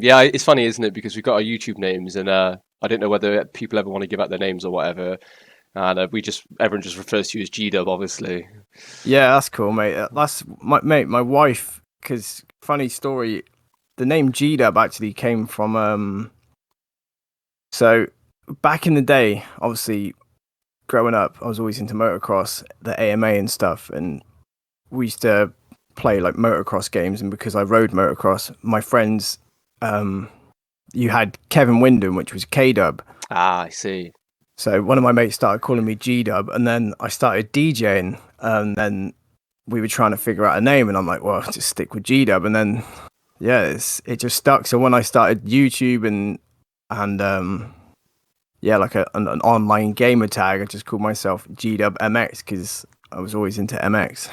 Yeah, it's funny, isn't it? Because we've got our YouTube names, and I don't know whether people ever want to give out their names or whatever. And everyone just refers to you as GDUB, obviously. Yeah, that's cool, mate. That's my wife. Because funny story, the name GDUB actually came from So back in the day, obviously growing up, I was always into motocross, the AMA and stuff, and we used to play like motocross games. And because I rode motocross, my friends, you had Kevin Wyndham, which was K-Dub. Ah, I see. So one of my mates started calling me G-Dub, and then I started DJing, and then we were trying to figure out a name, and I'm like, well, just stick with G-Dub, and then yeah, it just stuck. So when I started YouTube and yeah, like an online gamer tag, I just called myself G-Dub MX because I was always into MX.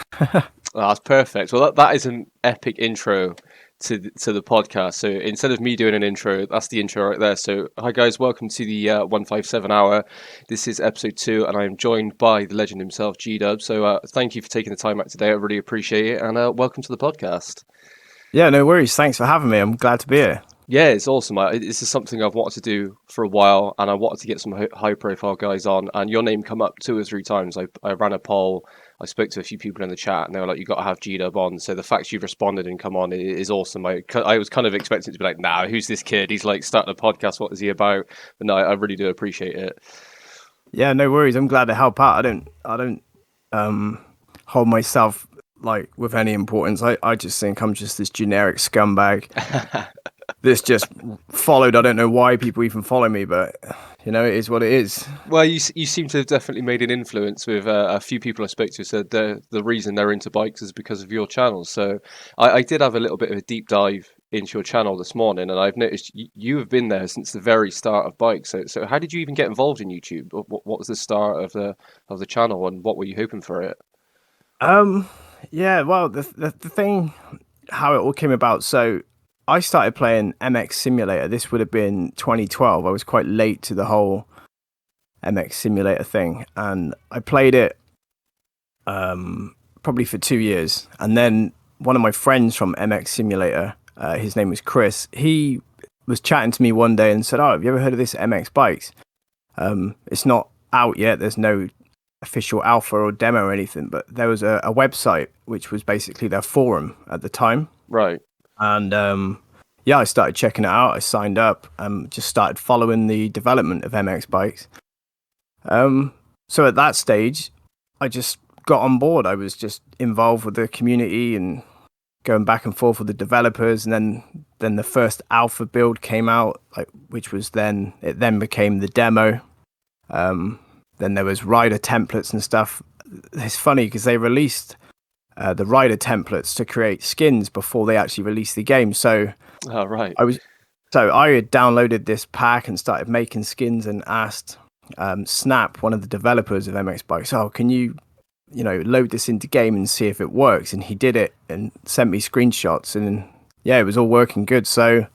Oh, that's perfect. Well, that is an epic intro to the podcast. So instead of me doing an intro, that's the intro right there. So hi guys, welcome to the 157 hour. This is episode 2, and I am joined by the legend himself, G-Dub. So thank you for taking the time out today. I really appreciate it, and welcome to the podcast. Yeah, no worries. Thanks for having me. I'm glad to be here. Yeah, it's awesome. This is something I've wanted to do for a while, and I wanted to get some high-profile guys on. And your name come up 2 or 3 times. I ran a poll. I spoke to a few people in the chat, and they were like, "You got to have G-Dub on." So the fact you've responded and come on is awesome. I was kind of expecting it to be like, "Nah, who's this kid? He's like starting a podcast. What is he about?" But no, I really do appreciate it. Yeah, no worries. I'm glad to help out. I don't hold myself like with any importance. I just think I'm just this generic scumbag. This just followed. I don't know why people even follow me, but you know, it is what it is. Well, you seem to have definitely made an influence with a few people I spoke to said the reason they're into bikes is because of your channel. So I did have a little bit of a deep dive into your channel this morning, and I've noticed you have been there since the very start of bikes. So how did you even get involved in YouTube? What was the start of the channel, and what were you hoping for it? Yeah, well, the thing, how it all came about. So I started playing MX Simulator. This would have been 2012. I was quite late to the whole MX Simulator thing, and I played it probably for 2 years. And then one of my friends from MX Simulator, his name was Chris, he was chatting to me one day and said, "Oh, have you ever heard of this MX Bikes? It's not out yet. There's no official alpha or demo or anything, but there was a website which was basically their forum at the time." Right. And yeah, I started checking it out. I signed up and just started following the development of MX Bikes. So at that stage, I just got on board. I was just involved with the community and going back and forth with the developers. And then the first alpha build came out, like which was then became the demo. Then there was rider templates and stuff. It's funny because they released the rider templates to create skins before they actually released the game. So Oh, right. I had downloaded this pack and started making skins and asked Snap, one of the developers of MX Bikes, "Oh, can you load this into game and see if it works?" And he did it and sent me screenshots, and yeah, it was all working good. So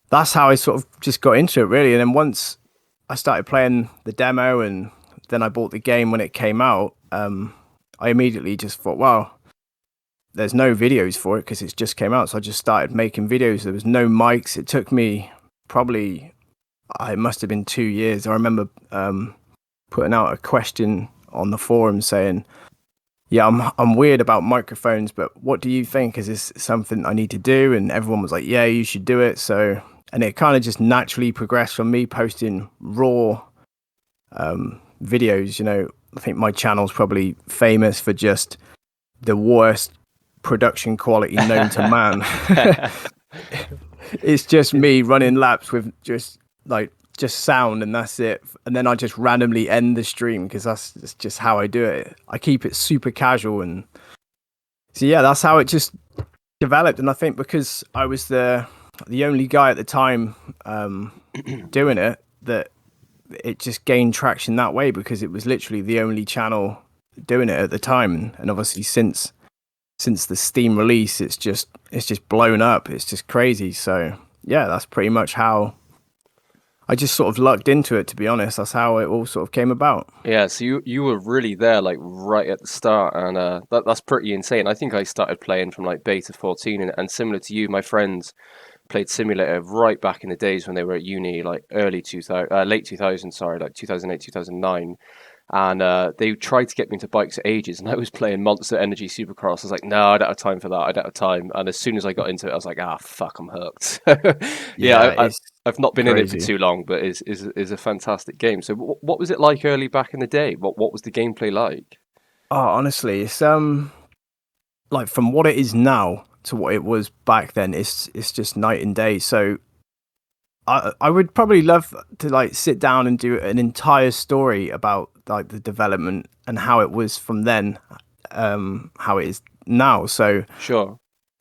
that's how I sort of just got into it, really. And then once I started playing the demo and then I bought the game when it came out, I immediately just thought, well, there's no videos for it because it's just came out. So I just started making videos. There was no mics. It took me probably, it must have been 2 years. I remember putting out a question on the forum saying, "Yeah, I'm weird about microphones, but what do you think? Is this something I need to do?" And everyone was like, "Yeah, you should do it." So, and it kind of just naturally progressed from me posting raw videos. I think my channel's probably famous for just the worst production quality known to man. It's just me running laps with just sound, and that's it. And then I just randomly end the stream because that's just how I do it. I keep it super casual, and so yeah, that's how it just developed. And I think because I was the only guy at the time doing it, that it just gained traction that way because it was literally the only channel doing it at the time. And obviously since the Steam release, it's just blown up. It's just crazy. So yeah, that's pretty much how I just sort of lucked into it, to be honest. That's how it all sort of came about. Yeah, so you were really there like right at the start, and that's pretty insane. I think I started playing from like beta 14, and similar to you, my friends played simulator right back in the days when they were at uni, like early 2000, late 2000, sorry, like 2008, 2009. And they tried to get me into bikes for ages, and I was playing Monster Energy Supercross. I was like, no, I don't have time for that. I don't have time. And as soon as I got into it, I was like, ah, fuck, I'm hooked. Yeah, Yeah, it's I've not been in it for crazy. too long, but is a fantastic game. So, what was it like early back in the day? What was the gameplay like? Oh, honestly, it's like from what it is now to what it was back then, it's just night and day. So I would probably love to like sit down and do an entire story about like the development and how it was from then, how it is now. So Sure.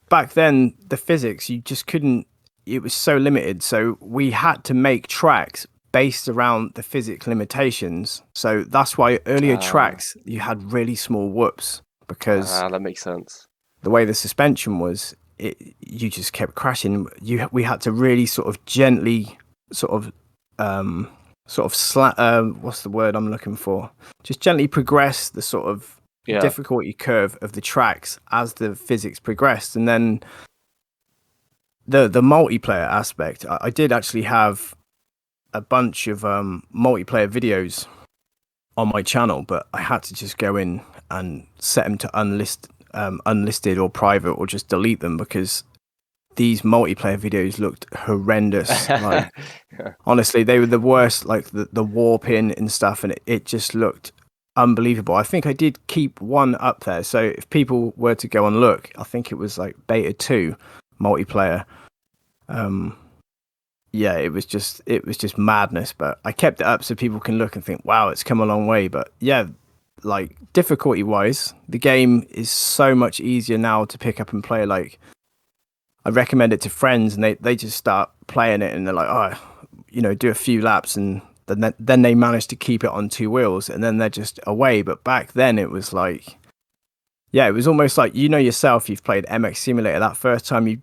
back then, the physics you just couldn't. It was so limited. So we had to make tracks based around the physics limitations. So that's why earlier Uh, tracks you had really small whoops because that makes sense. the way the suspension was, you just kept crashing. We had to really sort of gently, sort of, what's the word I'm looking for? Just gently progress the sort of Yeah. difficulty curve of the tracks as the physics progressed, and then the multiplayer aspect. I did actually have a bunch of multiplayer videos on my channel, but I had to just go in and set them to unlisted or private, or just delete them because these multiplayer videos looked horrendous. Like honestly, they were the worst. Like the warping and stuff, and it just looked unbelievable. I think I did keep one up there, so if people were to go and look, I think it was like beta 2 multiplayer. Um, yeah, it was just madness, but I kept it up so people can look and think, wow, it's come a long way. But yeah, like difficulty wise, the game is so much easier now to pick up and play. Like I recommend it to friends, and they just start playing it, and they're like, oh, do a few laps, and then they manage to keep it on two wheels, and then they're just away. But back then it was like, yeah, it was almost like, yourself, you've played MX Simulator. That first time you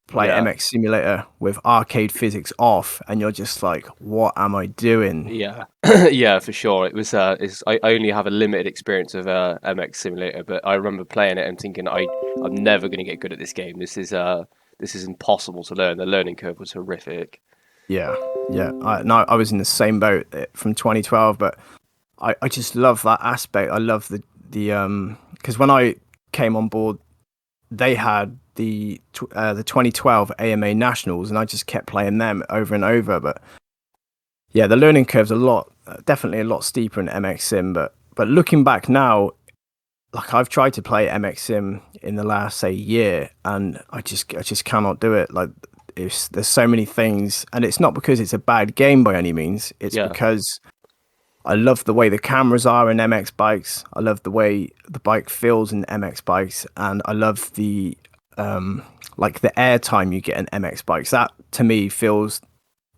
play Yeah. MX Simulator with arcade physics off, and you're just like, what am I doing? Yeah, yeah, for sure. It was. I only have a limited experience of MX Simulator, but I remember playing it and thinking, I'm never going to get good at this game. This is impossible to learn. The learning curve was horrific. Yeah, yeah. No, I was in the same boat from 2012, but I just love that aspect. I love the because when I came on board, they had the 2012 AMA Nationals, and I just kept playing them over and over. But yeah, the learning curve's definitely a lot steeper in MX Sim. But looking back now, like I've tried to play MX Sim in the last say year, and I just cannot do it. Like there's so many things, and it's not because it's a bad game by any means. It's Yeah, because I love the way the cameras are in MX bikes. I love the way the bike feels in MX bikes, and I love the like the airtime you get in MX bikes. That to me feels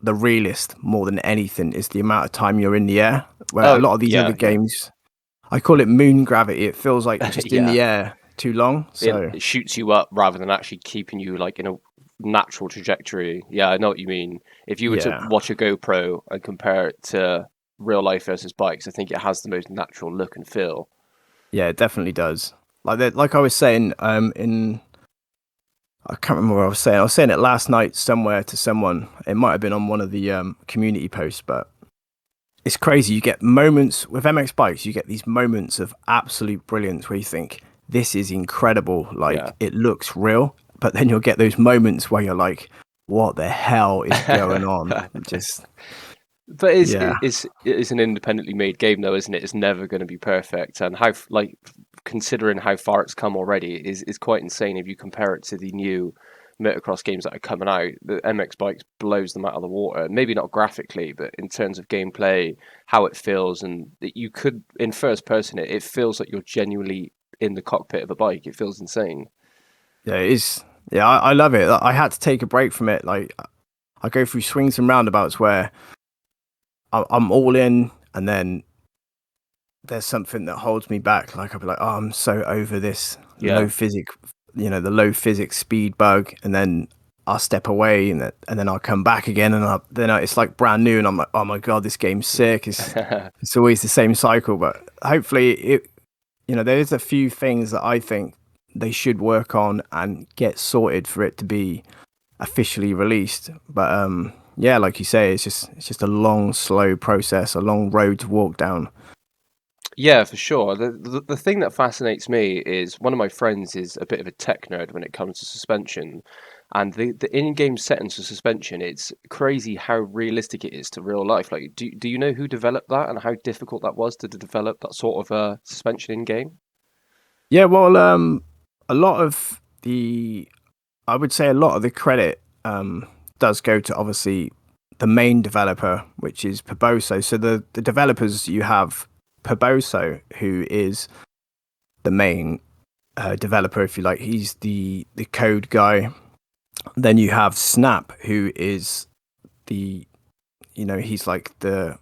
the realest more than anything is the amount of time you're in the air. Where a oh lot of these other yeah, yeah, games, I call it moon gravity. It feels like you're just in yeah. the air too long. So It shoots you up rather than actually keeping you like in a natural trajectory. Yeah, I know what you mean. If you were to yeah, watch a GoPro and compare it to real life versus bikes, I think it has the most natural look and feel. yeah, it definitely does. Like I was saying, in I can't remember what I was saying. I was saying it last night somewhere to someone. It might have been on one of the community posts, but it's crazy. You get moments with MX bikes. You get these moments of absolute brilliance where you think this is incredible. Yeah. Like it looks real, but then you'll get those moments where you're like, what the hell is going on? Just But yeah, it's an independently made game though, isn't it? It's never going to be perfect, and how like considering how far it's come already is quite insane if you compare it to the new motocross games that are coming out. The MX Bikes blows them out of the water. Maybe not graphically, but in terms of gameplay, how it feels, and that you could in first person it feels like you're genuinely in the cockpit of a bike. It feels insane. yeah, it is. Yeah, I love it. I had to take a break from it. Like I go through swings and roundabouts where I'm all in, and then there's something that holds me back. Like I'll be like, oh, I'm so over this Yeah. the low physics speed bug, and then I'll step away, and then I'll come back again, and it's like brand new, and I'm like, oh my god, this game's sick. It's always the same cycle, but hopefully there's a few things that I think they should work on and get sorted for it to be officially released. But yeah, like you say, it's just a long, slow process, a long road to walk down. Yeah, for sure. The thing that fascinates me is one of my friends is a bit of a tech nerd when it comes to suspension, and the in-game settings for suspension, it's crazy how realistic it is to real life. Like, do you know who developed that and how difficult that was to develop that sort of suspension in game? Yeah, well, a lot of the, I would say a lot of the credit does go to obviously the main developer, which is Perboso. So the developers you have Perboso, who is the main developer, if you like. He's the code guy. Then you have Snap, who is the, he's like the,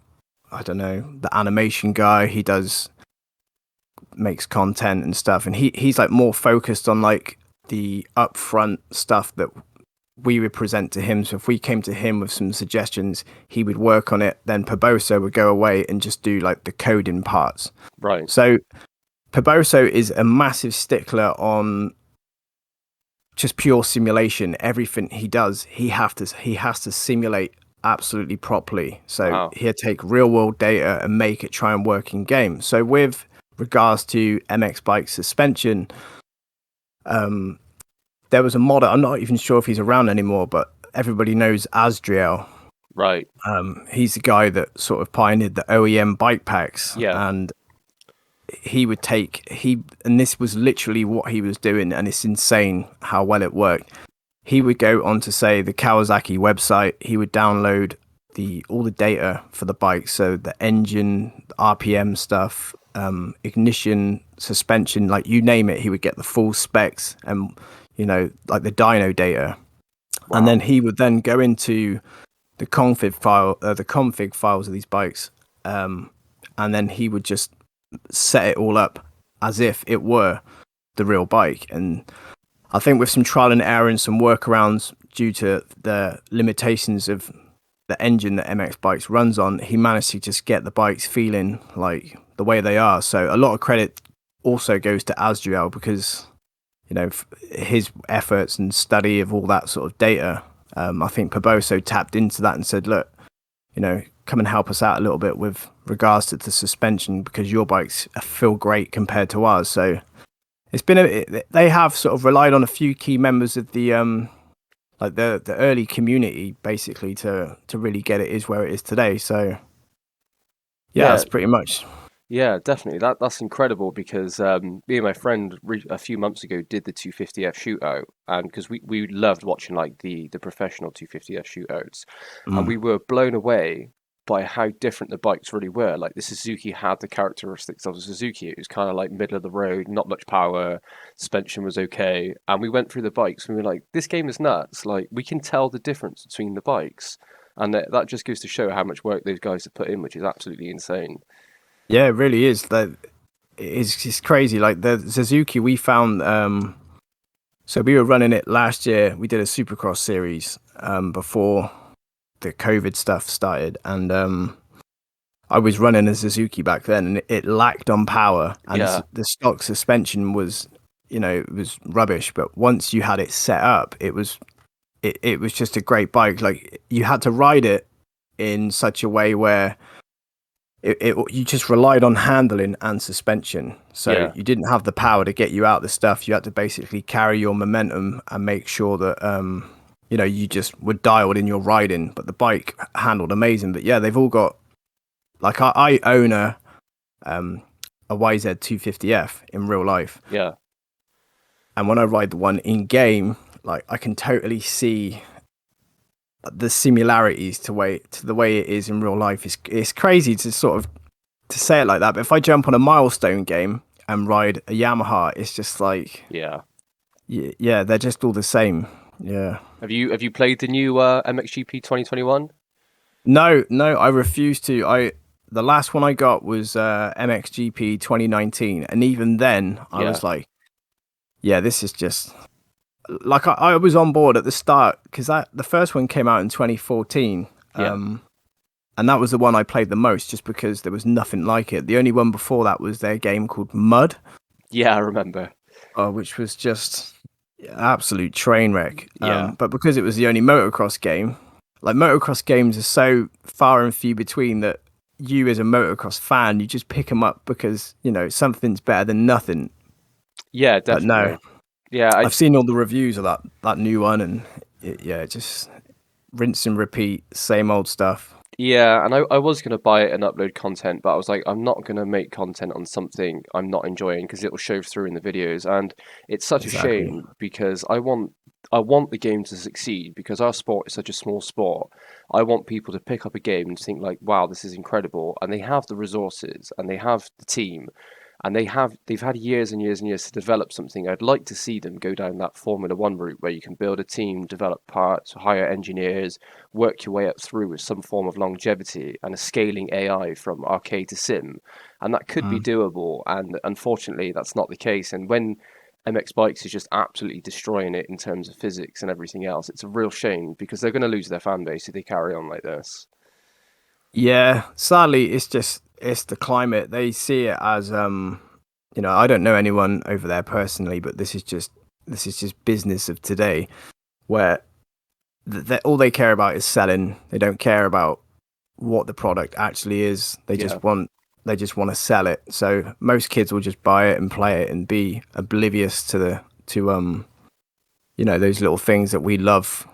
I don't know, the animation guy. He does makes content and stuff, and he's like more focused on like the upfront stuff that we would present to him. So if we came to him with some suggestions, he would work on it. Then Perboso would go away and just do like the coding parts. Right. So Perboso is a massive stickler on just pure simulation. Everything he does, he has to simulate absolutely properly. So Wow. he'll take real world data and make it try and work in game. So with regards to MX bike suspension, there was a modder. I'm not even sure if he's around anymore, but everybody knows Asdriel. Right. He's the guy that sort of pioneered the OEM bike packs, Yeah. and and this was literally what he was doing, and it's insane how well it worked. He would go onto, say, the Kawasaki website. He would download all the data for the bike, so the engine, the RPM stuff, ignition, suspension, like you name it. He would get the full specs and like the dyno data, Wow. and then he would then go into the config files of these bikes, and then he would just set it all up as if it were the real bike. And I think with some trial and error and some workarounds due to the limitations of the engine that MX Bikes runs on, he managed to just get the bikes feeling like the way they are. So a lot of credit also goes to Asdriel, because his efforts and study of all that sort of data. I think Perboso tapped into that and said, look, come and help us out a little bit with regards to the suspension, because your bikes feel great compared to ours. So it's been they have sort of relied on a few key members of the like the early community, basically, to really get it is where it is today. So yeah, Yeah. that's pretty much. Yeah, definitely. That's incredible because me and my friend a few months ago did the 250F shootout, and because we loved watching like the professional 250F shootouts, and we were blown away by how different the bikes really were. Like the Suzuki had the characteristics of a Suzuki. It was kind of like middle of the road, not much power, suspension was okay, and we went through the bikes and we were like, this game is nuts. Like we can tell the difference between the bikes, and that just goes to show how much work those guys have put in, which is absolutely insane. Yeah, it really is. Like, it's crazy. Like the Suzuki we found. So we were running it last year. We did a Supercross series before the COVID stuff started, and I was running a Suzuki back then, and it lacked on power, and Yeah. the stock suspension was, it was rubbish. But once you had it set up, it was just a great bike. Like you had to ride it in such a way where you just relied on handling and suspension, so Yeah. you didn't have the power to get you out the stuff. You had to basically carry your momentum and make sure that you just were dialed in your riding. But the bike handled amazing. But yeah, they've all got, like, I own a YZ250F in real life, Yeah. and when I ride the one in game, like I can totally see the similarities to the way it is in real life. It's crazy to sort of to say it like that, but if I jump on a milestone game and ride a Yamaha, it's just like, Yeah. yeah, they're just all the same. Yeah. Have you played the new MXGP 2021? No, I refuse to. The last one I got was MXGP 2019, and even then I Yeah. was like, yeah, this is just like I was on board at the start, because the first one came out in 2014. Yeah. And that was the one I played the most, just because there was nothing like it. The only one before that was their game called Mud, Yeah, I remember. which was just absolute train wreck. Yeah. But because it was the only motocross game, like motocross games are so far and few between that you as a motocross fan, you just pick them up because, you know, something's better than nothing. Yeah, But no, definitely. Yeah, I've seen all the reviews of that new one, and just rinse and repeat, same old stuff. yeah, and I was gonna buy it and upload content, but I was like, I'm not gonna make content on something I'm not enjoying because it will show through in the videos, and it's such a Exactly. shame because I want the game to succeed because our sport is such a small sport. I want people to pick up a game and think like, wow, this is incredible, and they have the resources and they have the team and they've had years and years and years to develop something. I'd like to see them go down that Formula One route where you can build a team, develop parts, hire engineers, work your way up through with some form of longevity and a scaling AI from arcade to sim. And that could be Mm. doable. And unfortunately, that's not the case. And when MX Bikes is just absolutely destroying it in terms of physics and everything else, it's a real shame because they're going to lose their fan base if they carry on like this. Yeah, sadly, it's the climate. They see it as you know, I don't know anyone over there personally, but this is just business of today, where all they care about is selling. They don't care about what the product actually is. Yeah. They just want to sell it. So most kids will just buy it and play it and be oblivious to you know, those little things that we love.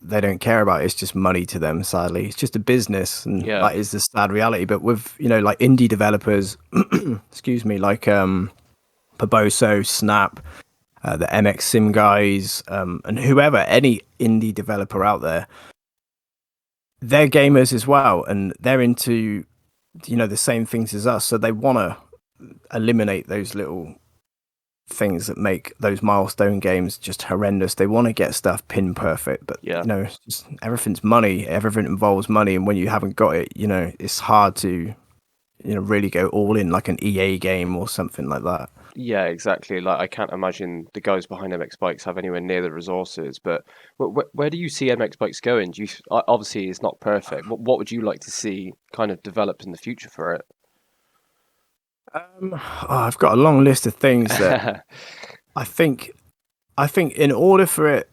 They don't care about it. It's just money to them, sadly. It's just a business, and Yeah. that is the sad reality. But with, you know, like indie developers, excuse me, like Paboso, Snap, the MX Sim guys, and whoever, any indie developer out there, they're gamers as well, and they're into, you know, the same things as us. So they want to eliminate those little things that make those milestone games just horrendous. They want to get stuff pin perfect, but Yeah. you know, it's just, everything's money. Everything involves money, and when you haven't got it, you know, it's hard to, you know, really go all in like an EA game or something like that. Yeah, exactly. Like I can't imagine the guys behind MX Bikes have anywhere near the resources. But where do you see MX Bikes going? Obviously it's not perfect. What would you like to see kind of develop in the future for it? I've got a long list of things that I think I think in order for it,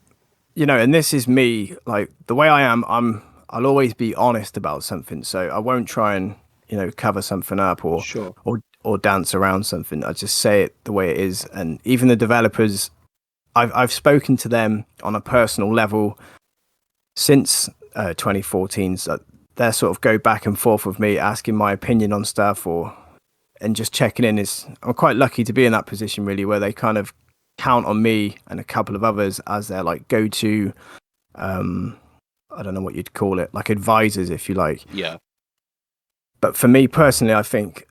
you know, and this is me, like the way I am, I'll always be honest about something. So I won't try and, you know, cover something up Sure. or dance around something. I just say it the way it is. And even the developers, I've spoken to them on a personal level since 2014. So they sort of go back and forth with me, asking my opinion on stuff, or and just checking in. Is I'm quite lucky to be in that position, really, where they kind of count on me and a couple of others as their like go-to, um I don't know what you'd call it, like advisors, if you like. Yeah. But for me personally, I think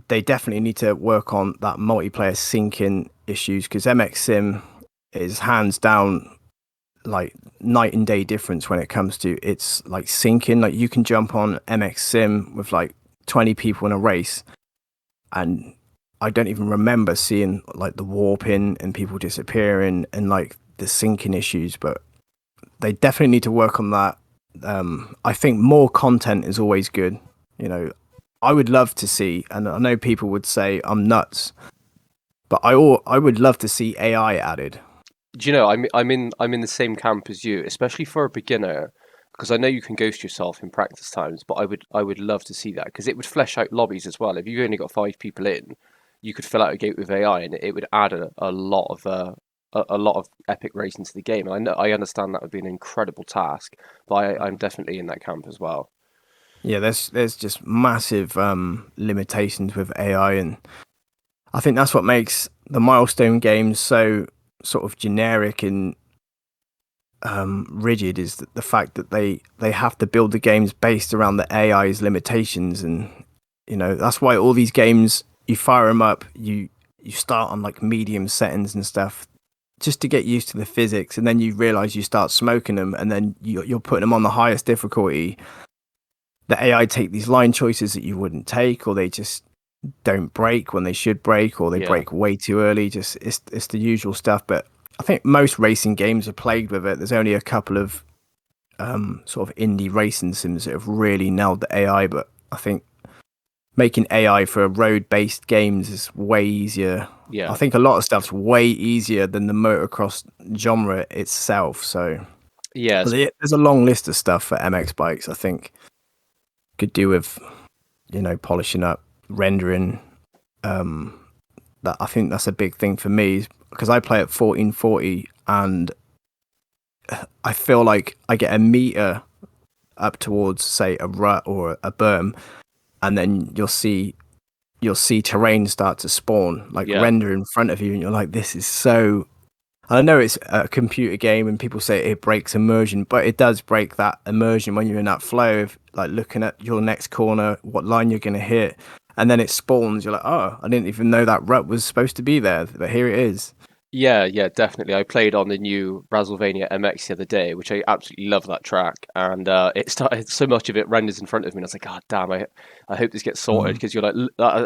they definitely need to work on that multiplayer syncing issues, because MX Sim is hands down like night and day difference when it comes to it's like syncing. Like you can jump on MX Sim with like 20 people in a race, and I don't even remember seeing like the warping and people disappearing and like the syncing issues. But they definitely need to work on that. I think more content is always good. You know, I would love to see, and I know people would say I'm nuts, but I would love to see AI added. Do you know, I'm in the same camp as you, especially for a beginner, because I know you can ghost yourself in practice times, but I would love to see that because it would flesh out lobbies as well. If you've only got 5 people in, you could fill out a gate with AI, and it would add a lot of a lot of epic racing to the game. I understand that would be an incredible task, but I'm definitely in that camp as well. Yeah, there's just massive limitations with AI, and I think that's what makes the milestone games so sort of generic and rigid, is the fact that they have to build the games based around the AI's limitations. And you know, that's why all these games, you fire them up, you start on like medium settings and stuff just to get used to the physics, and then you realize you start smoking them, and then you're putting them on the highest difficulty. The AI take these line choices that you wouldn't take, or they just don't break when they should break, or they Yeah. break way too early. Just it's the usual stuff. But I think most racing games are plagued with it. There's only a couple of sort of indie racing sims that have really nailed the AI, but I think making AI for road-based games is way easier. I Yeah, think a lot of stuff's way easier than the motocross genre itself. So, yeah, but there's a long list of stuff for MX bikes. I think could do with polishing up, rendering. That I think that's a big thing for me because I play at 1440 and I feel like I get a meter up towards say a rut or a berm, and then you'll see terrain start to spawn, like yeah. render in front of you, and you're like, this is so. I know it's a computer game, and people say it breaks immersion, but it does break that immersion when you're in that flow of like looking at your next corner, what line you're going to hit, and then it spawns. You're like, oh, I didn't even know that rut was supposed to be there, but here it is. Yeah, yeah, definitely. I played on the new Razzlevania MX the other day, which I absolutely love that track, and it started so much of it renders in front of me, and I was like, God damn, I hope this gets sorted Mm. because you're like,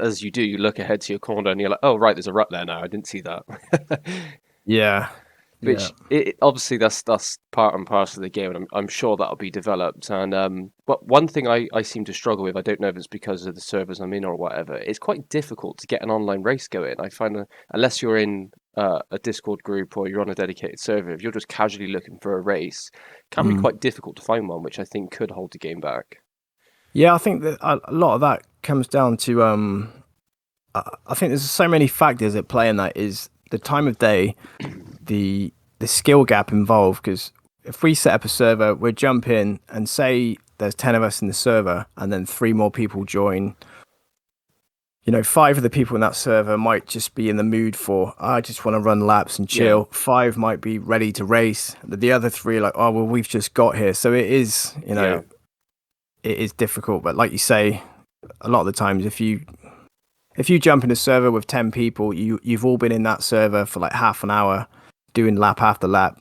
as you do, you look ahead to your corner and you're like, oh right, there's a rut there now. I didn't see that. Yeah, yeah. Which obviously that's part and parcel of the game, and I'm sure that'll be developed. And but one thing I seem to struggle with, I don't know if it's because of the servers I'm in or whatever, it's quite difficult to get an online race going. I find unless you're in a Discord group or you're on a dedicated server, if you're just casually looking for a race, it can be Mm. quite difficult to find one, which I think could hold the game back. Yeah, I think that a lot of that comes down to I think there's so many factors at play in that is the time of day, the skill gap involved. Because if we set up a server, we jump in and say there's 10 of us in the server, and then three more people join. Five of the people in that server might just be in the mood for, I just want to run laps and Yeah, chill. Five might be ready to race. The other three are like, oh, well, we've just got here. So it is, yeah, it is difficult. But like you say, a lot of the times, if you jump in a server with 10 people, you've all been in that server for like half an hour doing lap after lap.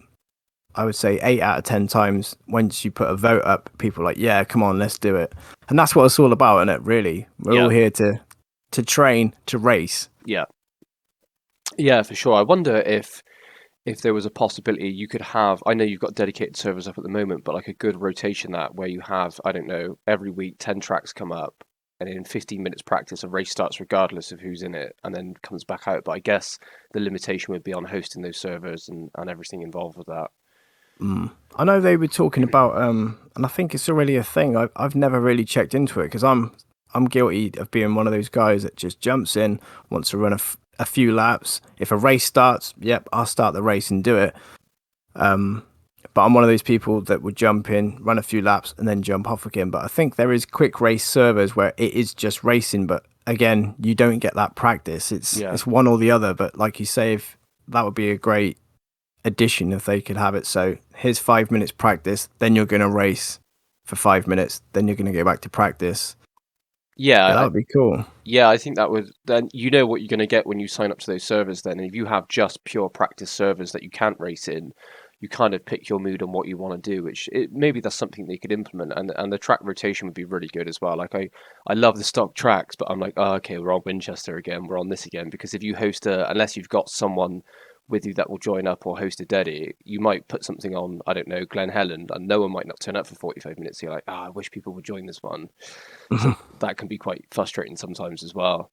I would say 8 out of 10 times once you put a vote up, people are like, yeah, come on, let's do it. And that's what it's all about, isn't it? Really, we're yeah, all here to train, to race. yeah, yeah, for sure. I wonder if there was a possibility you could have, I know you've got dedicated servers up at the moment, but like a good rotation that where you have, I don't know, every week 10 tracks come up and in 15 minutes practice a race starts regardless of who's in it and then comes back out. But I guess the limitation would be on hosting those servers and everything involved with that. I know they were talking about, and I think it's already a thing. I've never really checked into it because I'm guilty of being one of those guys that just jumps in, wants to run a few laps. If a race starts, yep, I'll start the race and do it. But I'm one of those people that would jump in, run a few laps, and then jump off again. But I think there is quick race servers where it is just racing, but again, you don't get that practice. It's Yeah. it's one or the other. But like you say, if that would be a great addition if they could have it. So here's 5 minutes practice, then you're going to race for 5 minutes, then you're going to go back to practice. Yeah, that Yeah, would be cool. yeah, I think that would then you know what you're going to get when you sign up to those servers then. And if you have just pure practice servers that you can't race in, you kind of pick your mood on what you want to do, which maybe that's something they could implement. And the track rotation would be really good as well. Like I love the stock tracks, but I'm like, oh, okay, we're on Winchester again, we're on this again. Because if you host unless you've got someone with you that will join up or host a deddy, you might put something on, I don't know, Glen Helen, and no one might not turn up for 45 minutes. So you're like, I wish people would join this one. So that can be quite frustrating sometimes as well.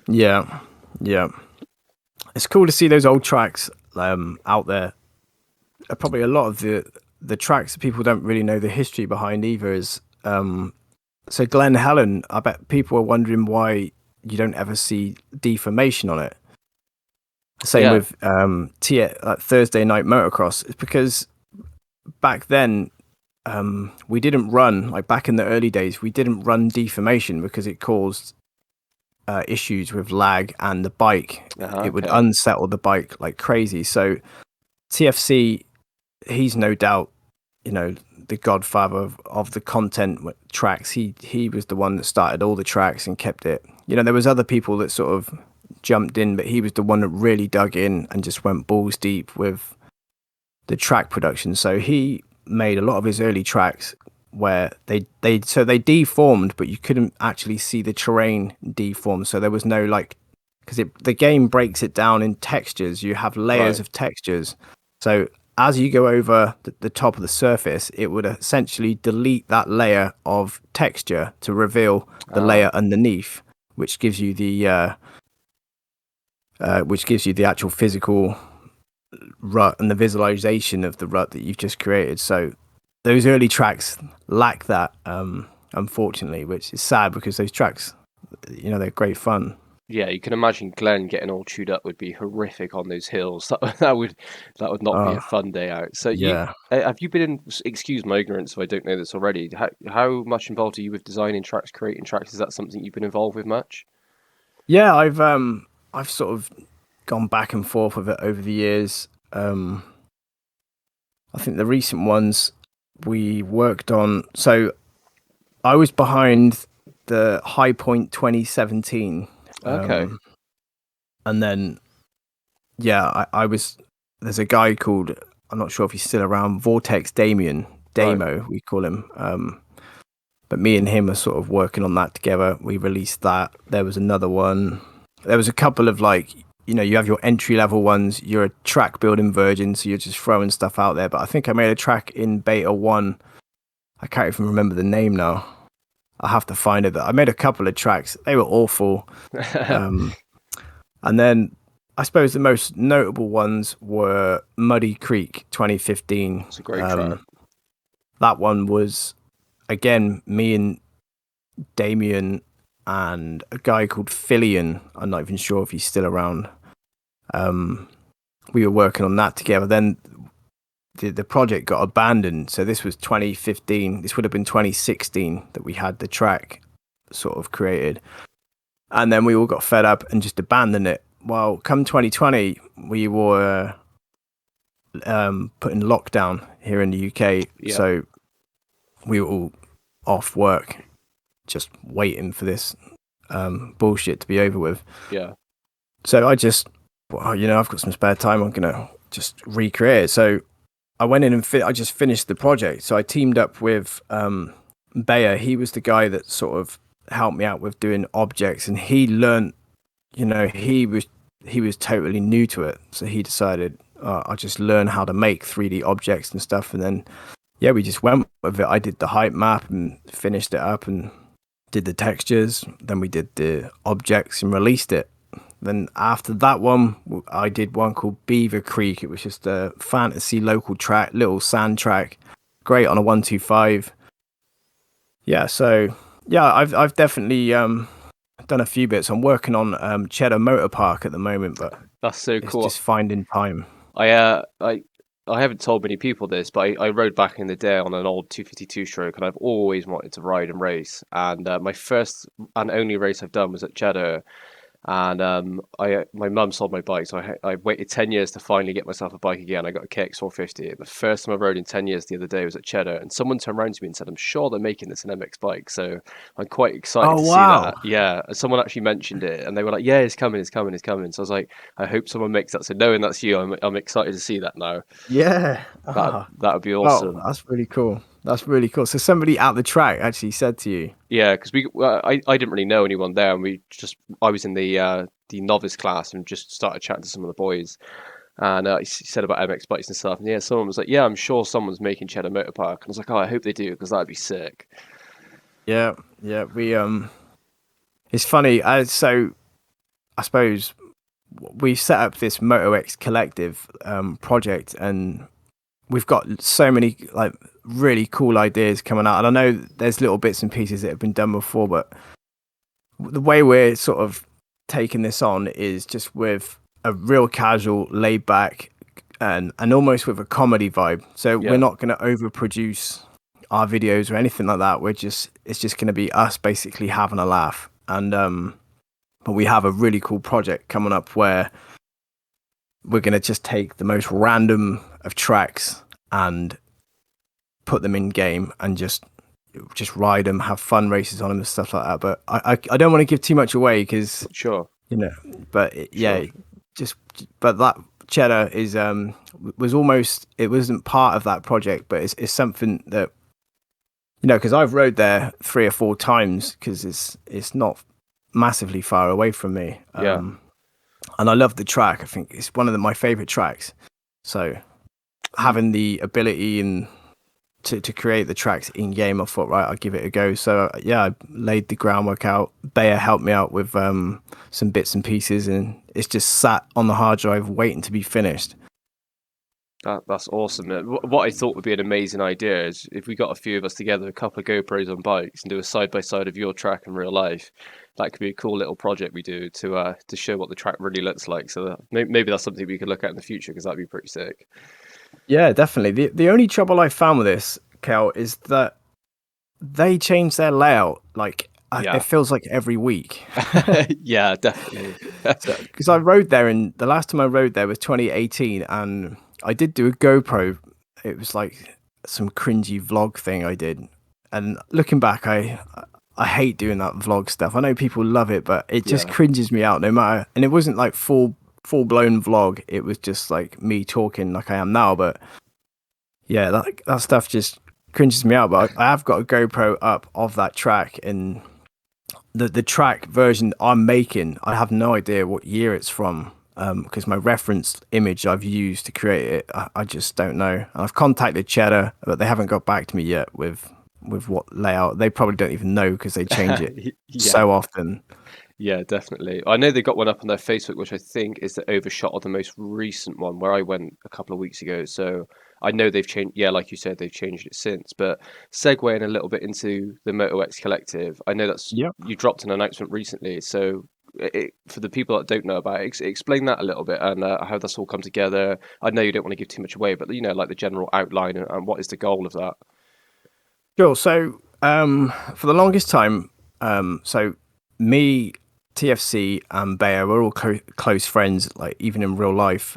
Yeah, yeah. It's cool to see those old tracks out there. Probably a lot of the tracks that people don't really know the history behind either is so Glen Helen. I bet people are wondering why you don't ever see deformation on it. Same Yeah. with like Thursday night motocross. It's because back then we didn't run, like back in the early days, we didn't run deformation because it caused issues with lag and the bike. It would Okay. unsettle the bike like crazy. So TFC, he's no doubt, the godfather of the content tracks. He was the one that started all the tracks and kept it. There was other people that sort of jumped in, but he was the one that really dug in and just went balls deep with the track production. So he made a lot of his early tracks where they deformed, but you couldn't actually see the terrain deform. So there was no like, because the game breaks it down in textures. You have layers Right. of textures. So as you go over the top of the surface, it would essentially delete that layer of texture to reveal the layer underneath, which gives you the actual physical rut and the visualization of the rut that you've just created. So those early tracks lack that, unfortunately, which is sad because those tracks, they're great fun. Yeah, you can imagine Glenn getting all chewed up would be horrific on those hills. That would not be a fun day out. So Yeah. have you been in? Excuse my ignorance if I don't know this already. How much involved are you with designing tracks, creating tracks? Is that something you've been involved with much? Yeah, I've sort of gone back and forth with it over the years. I think the recent ones we worked on. So I was behind the High Point 2017. Okay. And then, yeah, I was. There's a guy called, I'm not sure if he's still around, Vortex Damien, Damo, we call him. But me and him are sort of working on that together. We released that. There was another one. There was a couple of you have your entry level ones. You're a track building virgin, so you're just throwing stuff out there. But I think I made a track in beta 1. I can't even remember the name now. I have to find it. But I made a couple of tracks. They were awful. And then I suppose the most notable ones were Muddy Creek 2015. It's a great track. That one was, again, me and Damien and a guy called Fillion. I'm not even sure if he's still around. We were working on that together. Then the project got abandoned. So this was 2015. This would have been 2016 that we had the track sort of created. And then we all got fed up and just abandoned it. Well, come 2020, we were put in lockdown here in the UK. Yeah. So we were all off work, just waiting for this bullshit to be over with. Yeah. So I just, I've got some spare time. I'm going to just recreate it. So I went in and I just finished the project. So I teamed up with Bayer. He was the guy that sort of helped me out with doing objects, and he learned, he was totally new to it. So he decided, I'll just learn how to make 3D objects and stuff. And then, yeah, we just went with it. I did the height map and finished it up and did the textures. Then we did the objects and released it. Then after that one, I did one called Beaver Creek. It was just a fantasy local track, little sand track, great on a 125. Yeah, so yeah, I've definitely done a few bits. I'm working on Cheddar Motor Park at the moment, but that's so cool. It's just finding time. I haven't told many people this, but I rode back in the day on an old 252 stroke, and I've always wanted to ride and race. And my first and only race I've done was at Cheddar. And my mum sold my bike, so I waited 10 years to finally get myself a bike again. I got a KX450. The first time I rode in 10 years the other day was at Cheddar, and someone turned around to me and said, "I'm sure they're making this an MX bike." So I'm quite excited to see that. Yeah, someone actually mentioned it, and they were like, "Yeah, it's coming, it's coming, it's coming." So I was like, "I hope someone makes that." So knowing that's you, I'm excited to see that now. Yeah, that would be awesome. Oh, that's really cool. That's really cool. So somebody at the track actually said to you, "Yeah," because I didn't really know anyone there, and I was in the novice class and just started chatting to some of the boys, and he said about MX bikes and stuff. And yeah, someone was like, "Yeah, I'm sure someone's making Cheddar Motor Park," and I was like, "Oh, I hope they do, because that'd be sick." Yeah, we it's funny. So I suppose we set up this MotoX collective project, and we've got so many really cool ideas coming out. And I know there's little bits and pieces that have been done before, but the way we're sort of taking this on is just with a real casual, laid back, and almost with a comedy vibe. So we're not going to overproduce our videos or anything like that. It's just going to be us basically having a laugh. And but we have a really cool project coming up where we're going to just take the most random of tracks and put them in game and just ride them, have fun races on them and stuff like that. But I don't want to give too much away because but but that Cheddar is it wasn't part of that project, but it's something that because I've rode there 3 or 4 times because it's not massively far away from me. And I love the track. I think it's one of my favorite tracks. So having the ability and to create the tracks in game, I thought, right, I'll give it a go. So yeah, I laid the groundwork out. Bayer helped me out with some bits and pieces, and it's just sat on the hard drive waiting to be finished. That's awesome. What I thought would be an amazing idea is if we got a few of us together, a couple of GoPros on bikes, and do a side by side of your track in real life. That could be a cool little project we do to show what the track really looks like. So maybe that's something we could look at in the future, because that'd be pretty sick. Yeah, definitely. The only trouble I found with this, Kel, is that they change their layout. Like Yeah. it feels like every week. Yeah, definitely. Because I rode there, and the last time I rode there was 2018, and I did do a GoPro. It was like some cringy vlog thing I did, and looking back, I hate doing that vlog stuff. I know people love it, but it just cringes me out no matter. And it wasn't like full blown vlog. It was just like me talking like I am now. But yeah, that stuff just cringes me out. But I have got a GoPro up of that track, and the track version I'm making, I have no idea what year it's from, because my reference image I've used to create it, I just don't know. And I've contacted Cheddar, but they haven't got back to me yet with what layout. They probably don't even know because they change it so often. Yeah, definitely. I know they got one up on their Facebook, which I think is the overshot of the most recent one where I went a couple of weeks ago. So I know they've changed. Yeah, like you said, they've changed it since. But segueing a little bit into the MotoX Collective, I know that's you dropped an announcement recently. So for the people that don't know about it, explain that a little bit and how that's all come together. I know you don't want to give too much away, but like the general outline and what is the goal of that? Sure. So for the longest time, so me, TFC, and Bayer, we're all close friends. Like even in real life,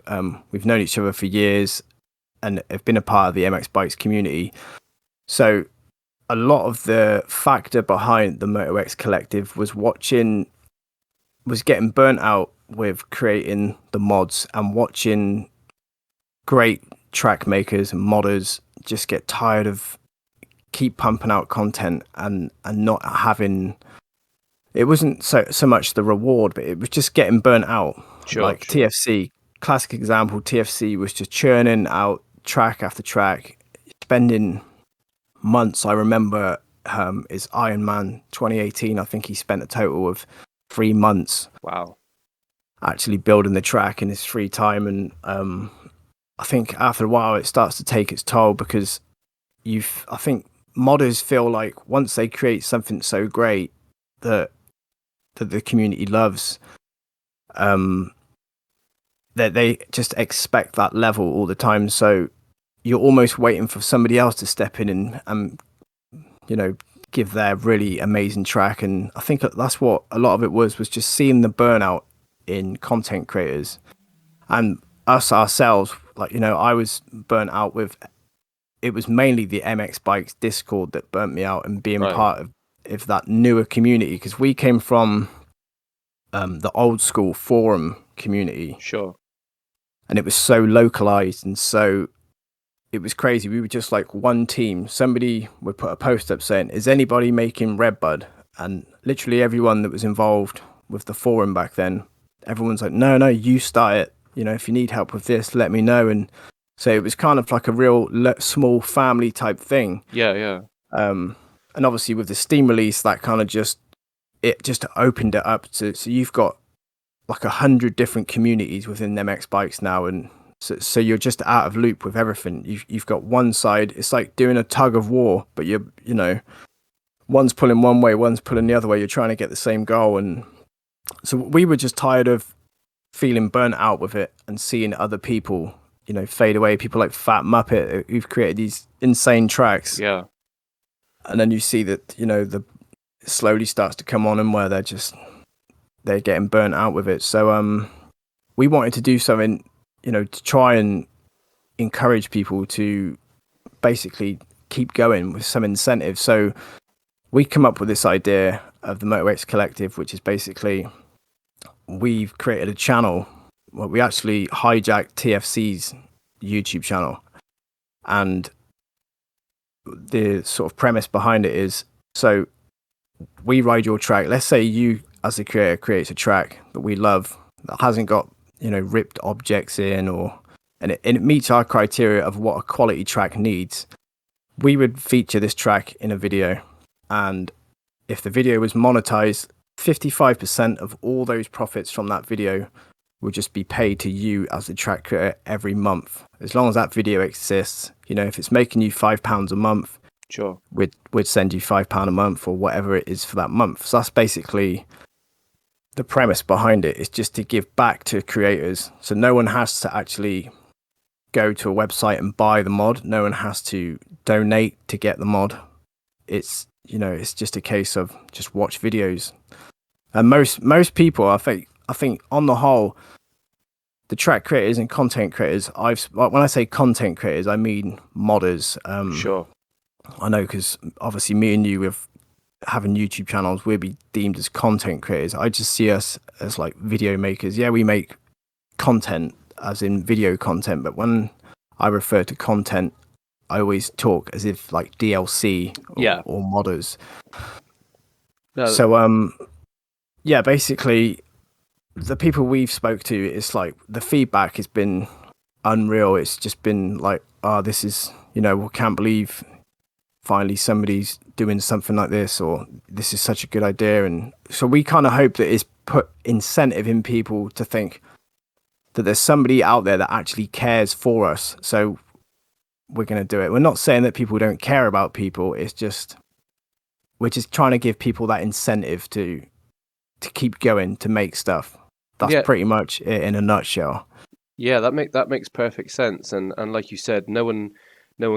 we've known each other for years, and have been a part of the mxbikes community. So a lot of the factor behind the MotoX Collective was getting burnt out with creating the mods and watching great track makers and modders just get tired of keep pumping out content and not having. It wasn't so much the reward, but it was just getting burnt out. Sure. TFC, classic example, TFC was just churning out track after track, spending months. I remember his Ironman 2018, I think he spent a total of 3 months. Wow. Actually building the track in his free time. And I think after a while it starts to take its toll, because I think modders feel like once they create something so great that the community loves, that they just expect that level all the time. So you're almost waiting for somebody else to step in and give their really amazing track. And I think that's what a lot of it was just seeing the burnout in content creators and us ourselves. Like, I was burnt out with, it was mainly the mxbikes Discord that burnt me out, and being part of that newer community, because we came from the old school forum community. Sure. And it was so localized, and so it was crazy. We were just like one team. Somebody would put a post up saying, "Is anybody making Redbud?" And literally everyone that was involved with the forum back then, everyone's like, no, you start it. If you need help with this, let me know. And so it was kind of like a real small family type thing. Yeah. And obviously with the Steam release, that kind of just opened it up to, so you've got like 100 different communities within them mxbikes now, and so you're just out of loop with everything. You've got one side, it's like doing a tug of war, but one's pulling one way, one's pulling the other way. You're trying to get the same goal. And so we were just tired of feeling burnt out with it and seeing other people, fade away. People like Fat Muppet, who've created these insane tracks. Yeah. And then you see that, the slowly starts to come on, and where they're getting burnt out with it. So we wanted to do something, to try and encourage people to basically keep going with some incentive. So we come up with this idea of the MotoX Collective, which is basically, we've created a channel. Well, we actually hijacked TFC's YouTube channel, and the sort of premise behind it is, so we ride your track. Let's say you, as a creator, creates a track that we love that hasn't got ripped objects in, or and it meets our criteria of what a quality track needs, we would feature this track in a video. And if the video was monetized, 55% of all those profits from that video would just be paid to you as the track creator every month. As long as that video exists, you know, if it's making you £5 a month, Sure. we'd send you £5 a month or whatever it is for that month. So that's basically the premise behind it, is just to give back to creators. So no one has to actually go to a website and buy the mod. No one has to donate to get the mod. It's, you know, it's just a case of just watch videos. And most people, I think on the whole, the track creators and content creators, when I say content creators, I mean modders. Sure. I know, because obviously me and you, with having YouTube channels, we'll be deemed as content creators. I just see us as like video makers. Yeah, we make content as in video content, but when I refer to content, I always talk as if like DLC or modders. No. So yeah, basically the people we've spoke to, it's like the feedback has been unreal. It's just been like, oh, this is, you know, we can't believe finally somebody's doing something like this, or this is such a good idea. And so we kind of hope that it's put incentive in people to think that there's somebody out there that actually cares for us. So we're going to do it. We're not saying that people don't care about people. It's just, we're just trying to give people that incentive to keep going, to make stuff. That's pretty much it in a nutshell. Yeah, that makes perfect sense. And like you said, no one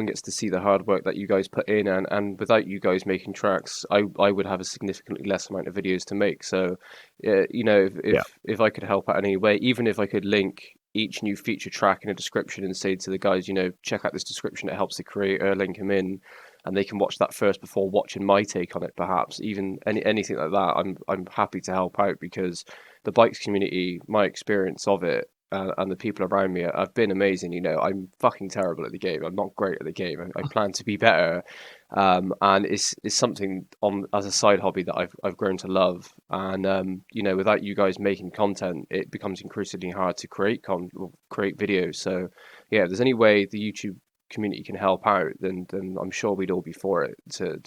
gets to see the hard work that you guys put in, and without you guys making tracks, I would have a significantly less amount of videos to make. So, you know, if I could help out in any way, even if I could link each new feature track in a description and say to the guys, you know, check out this description, it helps the creator, link them in, and they can watch that first before watching my take on it, perhaps even anything like that, I'm happy to help out, because the bikes community, my experience of it, and the people around me have been amazing. You know, I'm fucking terrible at the game. I'm not great at the game. I plan to be better, and it's something as a side hobby that I've grown to love. And you know, without you guys making content, it becomes increasingly hard to create videos. So yeah, if there's any way the YouTube community can help out, then I'm sure we'd all be for it, to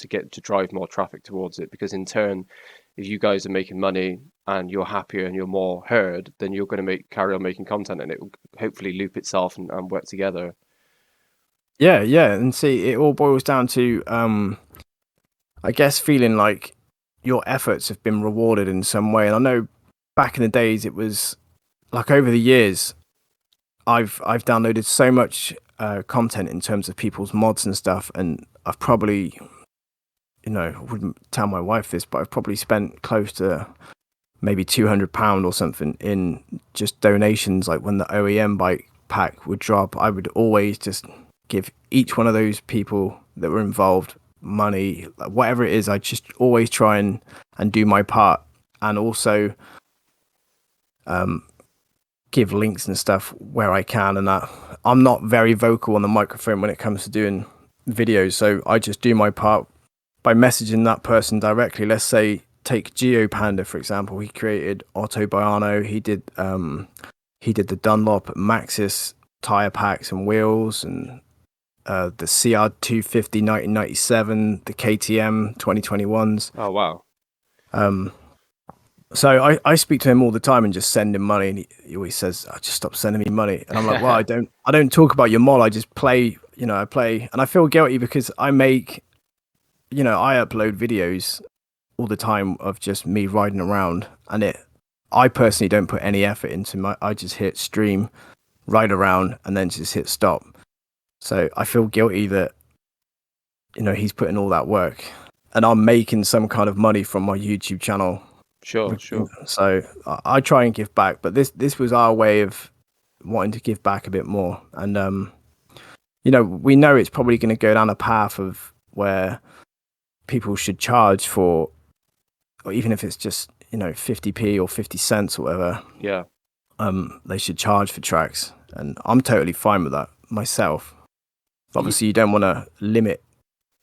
drive more traffic towards it, because in turn, if you guys are making money and you're happier and you're more heard, then you're going to carry on making content, and it will hopefully loop itself and work together. Yeah, and see, it all boils down to I guess feeling like your efforts have been rewarded in some way. And I know back in the days, it was like, over the years, I've downloaded so much content in terms of people's mods and stuff, and I've probably, you know, I wouldn't tell my wife this, but I've probably spent close to maybe £200 or something in just donations. Like when the OEM bike pack would drop, I would always just give each one of those people that were involved money, whatever it is. I just always try and do my part, and also give links and stuff where I can. And that, I'm not very vocal on the microphone when it comes to doing videos, so I just do my part by messaging that person directly. Let's say, take GeoPanda for example. He created Autobiano. He did the Dunlop Maxxis tire packs and wheels, and the CR 250 1997, the KTM 2021s. Oh wow. So I speak to him all the time and just send him money, and he always says, "Oh, just stop sending me money." And I'm like, well, I don't talk about your mod. I just play, you know, I play, and I feel guilty because I make, you know, I upload videos all the time of just me riding around, and I personally don't put any effort into I just hit stream, ride around, and then just hit stop. So I feel guilty that, you know, he's putting all that work, and I'm making some kind of money from my YouTube channel. Sure. So I try and give back, but this was our way of wanting to give back a bit more. And you know, we know it's probably going to go down a path of where people should charge for, or even if it's just, you know, 50p or 50 cents or whatever. Yeah. They should charge for tracks, and I'm totally fine with that myself. But obviously, you don't want to limit.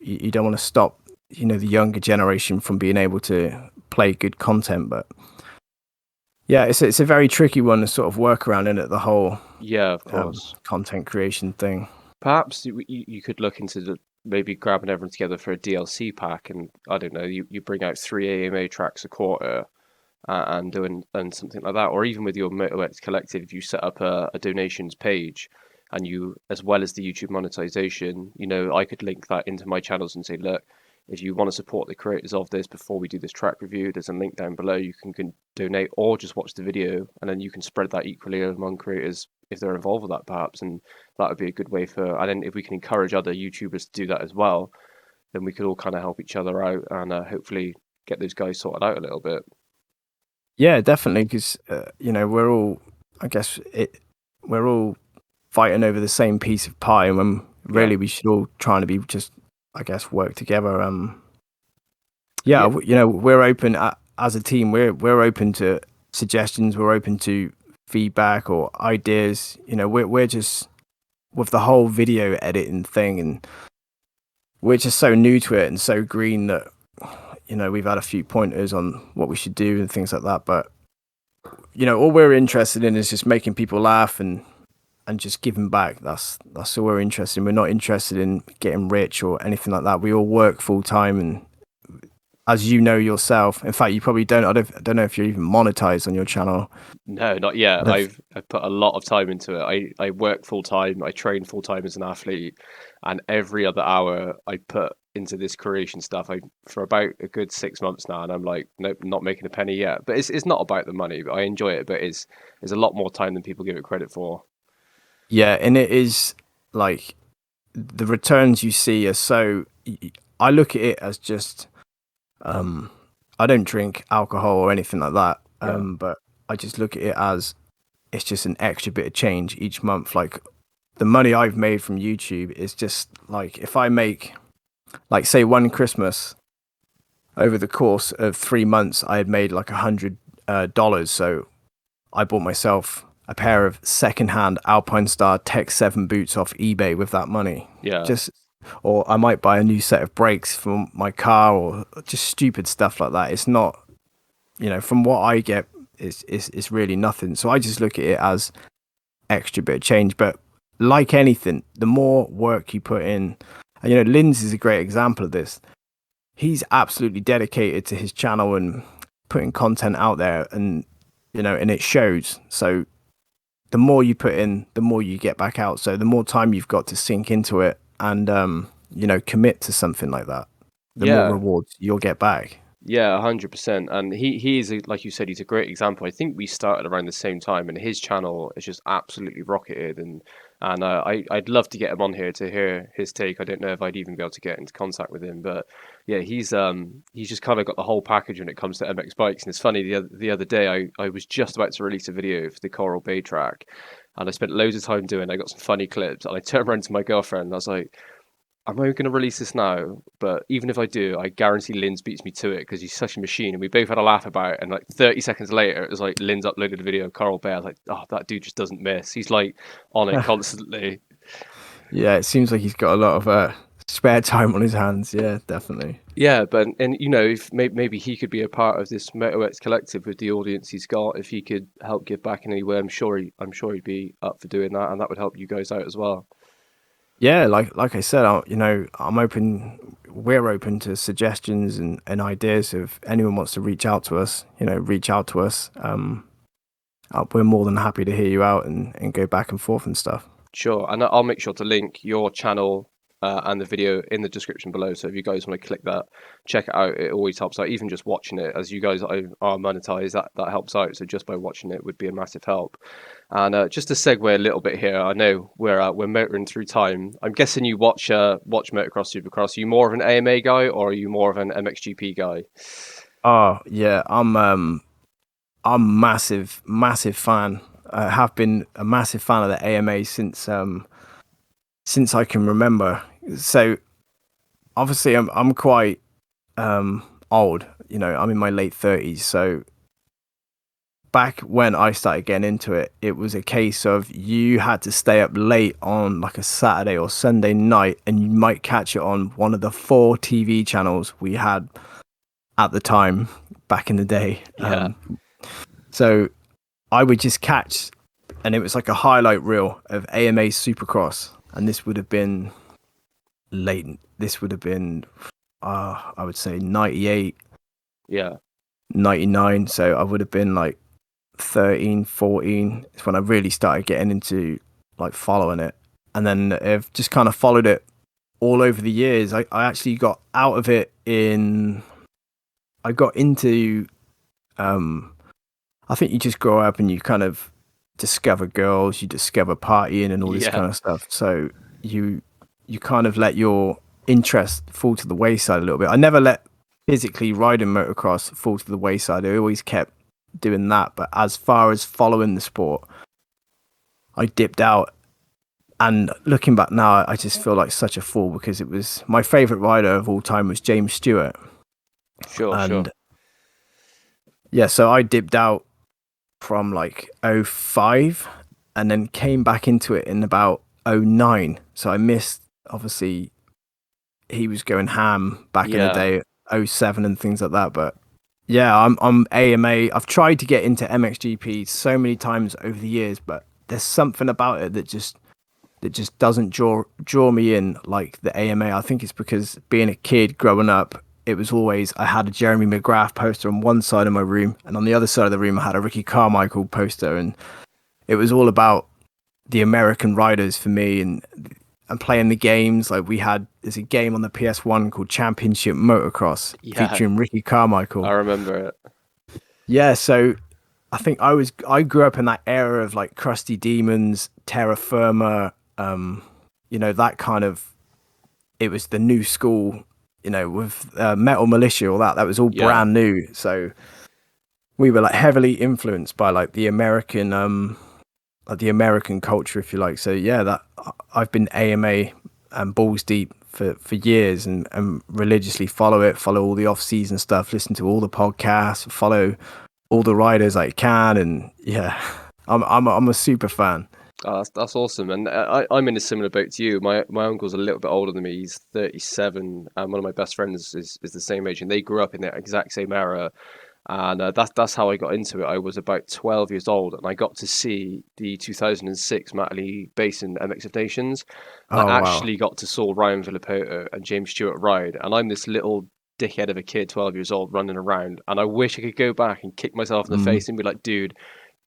You don't want to stop, you know, the younger generation from being able to play good content. But Yeah, it's a very tricky one to sort of work around in it, the whole Yeah, of course. content creation thing. Perhaps you could look into maybe grabbing everyone together for a DLC pack, and I don't know, you bring out 3 AMA tracks a quarter, and doing and something like that, or even with your MotoX collective, if you set up a donations page, and you, as well as the YouTube monetization, I could link that into my channels and say, look, if you want to support the creators of this before we do this track review, there's a link down below. You can donate or just watch the video, and then you can spread that equally among creators if they're involved with that, perhaps. And that would be a good way for. And then if we can encourage other YouTubers to do that as well, then we could all kind of help each other out and hopefully get those guys sorted out a little bit. Yeah, definitely, because we're all, I guess we're all fighting over the same piece of pie, and when really we should all trying to be just, I guess, work together. We're open as a team. We're open to suggestions. We're open to feedback or ideas. We're just with the whole video editing thing, and we're just so new to it and so green that we've had a few pointers on what we should do and things like that. But all we're interested in is just making people laugh and just giving back. That's all we're interested in. We're not interested in getting rich or anything like that. We all work full time, and as you know yourself, in fact, you probably don't. I don't know if you're even monetized on your channel. No, not yet. I've put a lot of time into it. I work full time. I train full time as an athlete, and every other hour I put into this creation stuff. For about a good 6 months now, and I'm like, nope, not making a penny yet. But it's not about the money. But I enjoy it. But it's a lot more time than people give it credit for. Yeah, and it is like the returns you see are so. I look at it as just. I don't drink alcohol or anything like that. But I just look at it as it's just an extra bit of change each month. Like the money I've made from YouTube is just like if I make, like, say one Christmas over the course of 3 months, I had made like $100. So I bought myself a pair of secondhand Alpine Star Tech 7 boots off eBay with that money. Yeah. Or I might buy a new set of brakes for my car, or just stupid stuff like that. It's not, from what I get, it's really nothing. So I just look at it as extra bit of change. But like anything, the more work you put in, and Linz is a great example of this. He's absolutely dedicated to his channel and putting content out there, and and it shows. So the more you put in, the more you get back out. So the more time you've got to sink into it and commit to something like that, the more rewards you'll get back. Yeah, 100%. And he is, like you said, he's a great example. I think we started around the same time, and his channel is just absolutely rocketed. And I'd love to get him on here to hear his take. I don't know if I'd even be able to get into contact with him, but yeah, he's just kind of got the whole package when it comes to MX bikes. And it's funny, the other day I was just about to release a video for the Coral Bay track, and I spent loads of time doing. I got some funny clips, and I turned around to my girlfriend and I was like, am I going to release this now? But even if I do, I guarantee Linz beats me to it because he's such a machine. And we both had a laugh about it. And like 30 seconds later, it was like Linz uploaded a video of Coral Bay. I was like, oh, that dude just doesn't miss. He's like on it constantly. Yeah, it seems like he's got a lot of spare time on his hands. Yeah, definitely. Yeah, but if maybe he could be a part of this MotoX collective with the audience he's got. If he could help give back in any way, I'm sure he'd be up for doing that, and that would help you guys out as well. Yeah, like I said, I'm open. We're open to suggestions and ideas. If anyone wants to reach out to us, reach out to us. We're more than happy to hear you out and go back and forth and stuff. Sure, and I'll make sure to link your channel and the video in the description below. So if you guys want to click that, check it out. It always helps out. Even just watching it, as you guys are monetized, that helps out. So just by watching it would be a massive help. And just to segue a little bit here, I know we're motoring through time. I'm guessing you watch motocross, supercross. Are you more of an AMA guy or are you more of an MXGP guy? Oh yeah, I'm massive fan. I have been a massive fan of the AMA since I can remember. So obviously I'm quite old. I'm in my late 30s. So back when I started getting into it, it was a case of you had to stay up late on like a Saturday or Sunday night, and you might catch it on one of the 4 TV channels we had at the time back in the day. Yeah. So I would just catch, and it was like a highlight reel of AMA Supercross, and this would have been late. This would have been, I would say 98, Yeah. 99. So I would have been like 13, 14. It's when I really started getting into like following it. And then I've just kind of followed it all over the years. I actually got out of it I got into, I think you just grow up and you kind of discover girls, you discover partying and all this Yeah. kind of stuff. So you kind of let your interest fall to the wayside a little bit. I never let physically riding motocross fall to the wayside. I always kept doing that. But as far as following the sport, I dipped out. And looking back now, I just feel like such a fool because it was my favorite rider of all time was James Stewart. Sure. And yeah, so I dipped out from like '05 and then came back into it in about '09. So I missed, obviously, he was going ham back in the Yeah. day, '07 and things like that. But yeah, I'm AMA. I've tried to get into MXGP so many times over the years, but there's something about it that just doesn't draw me in like the AMA. I think it's because being a kid growing up, it was always I had a Jeremy McGrath poster on one side of my room, and on the other side of the room I had a Ricky Carmichael poster, and it was all about the American riders for me and playing the games. Like there's a game on the PS1 called Championship Motocross featuring Ricky Carmichael. I remember it. Yeah, so I think I grew up in that era of like Crusty Demons, Terra Firma, that kind of, it was the new school, with Metal Militia, all that was all brand new. So we were like heavily influenced by like the American culture, if you like. So yeah, that I've been AMA and balls deep for years and religiously follow all the off-season stuff, listen to all the podcasts, follow all the riders I can, and yeah, I'm a super fan. Oh, that's awesome, and I'm in a similar boat to you. My uncle's a little bit older than me. He's 37, and one of my best friends is the same age, and they grew up in the exact same era. And that's how I got into it. I was about 12 years old, and I got to see the 2006 Matterley Basin MX of Nations. And Oh I wow. actually got to saw Ryan Villapoto and James Stewart ride, and I'm this little dickhead of a kid, 12 years old, running around, and I wish I could go back and kick myself in the face and be like, dude,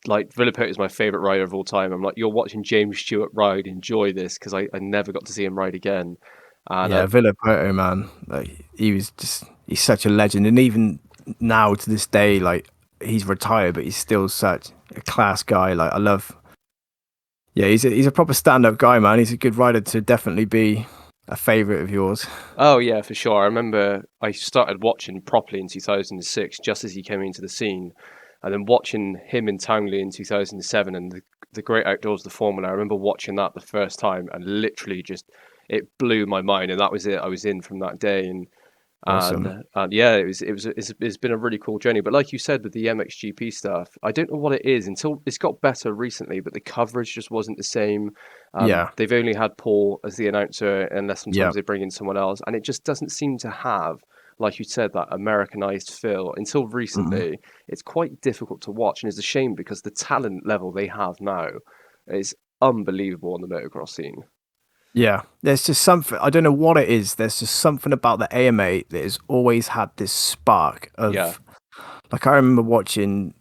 like Villapoto is my favorite rider of all time. I'm like, you're watching James Stewart ride, enjoy this, because I never got to see him ride again. And Yeah, Villapoto, man, like he's such a legend, and even now to this day, like he's retired, but he's still such a class guy. Like I love, yeah, he's a proper stand-up guy, man. He's a good rider to definitely be a favorite of yours. Oh yeah, for sure. I remember I started watching properly in 2006, just as he came into the scene, and then watching him in Townley in 2007 and the Great Outdoors, the Formula. I remember watching that the first time and literally just it blew my mind, and that was it. I was in from that day, and Awesome. yeah, it's been a really cool journey. But like you said with the MXGP stuff, I don't know what it is until it's got better recently, but the coverage just wasn't the same. Yeah. They've only had Paul as the announcer, unless Yeah. sometimes they bring in someone else, and it just doesn't seem to have, like you said, that Americanized feel. Until Mm-mm. recently, it's quite difficult to watch, and it's a shame because the talent level they have now is unbelievable on the motocross scene. Yeah, there's just something, I don't know what it is. There's just something about the AMA that has always had this spark Yeah, of, like, I remember watching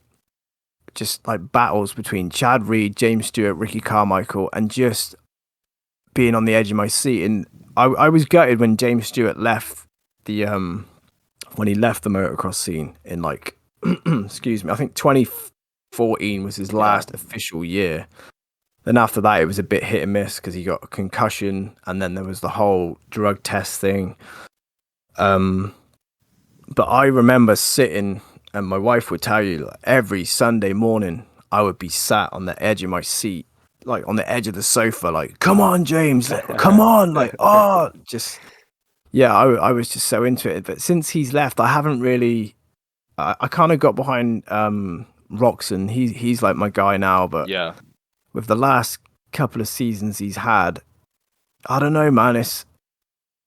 just like battles between Chad Reed, James Stewart, Ricky Carmichael, and just being on the edge of my seat. And I was gutted when James Stewart left the, when he left the motocross scene in like, excuse me, I think 2014 was his yeah, last official year. Then after that, it was a bit hit and miss because he got a concussion, and then there was the whole drug test thing. But I remember sitting, and my wife would tell you, like, every Sunday morning, I would be sat on the edge of my seat, like on the edge of the sofa, like, come on, James, come on, like, oh, just, yeah, I was just so into it. But since he's left, I haven't really, I kind of got behind Roxon. He's like my guy now, but yeah, with the last couple of seasons he's had, I don't know, man. It's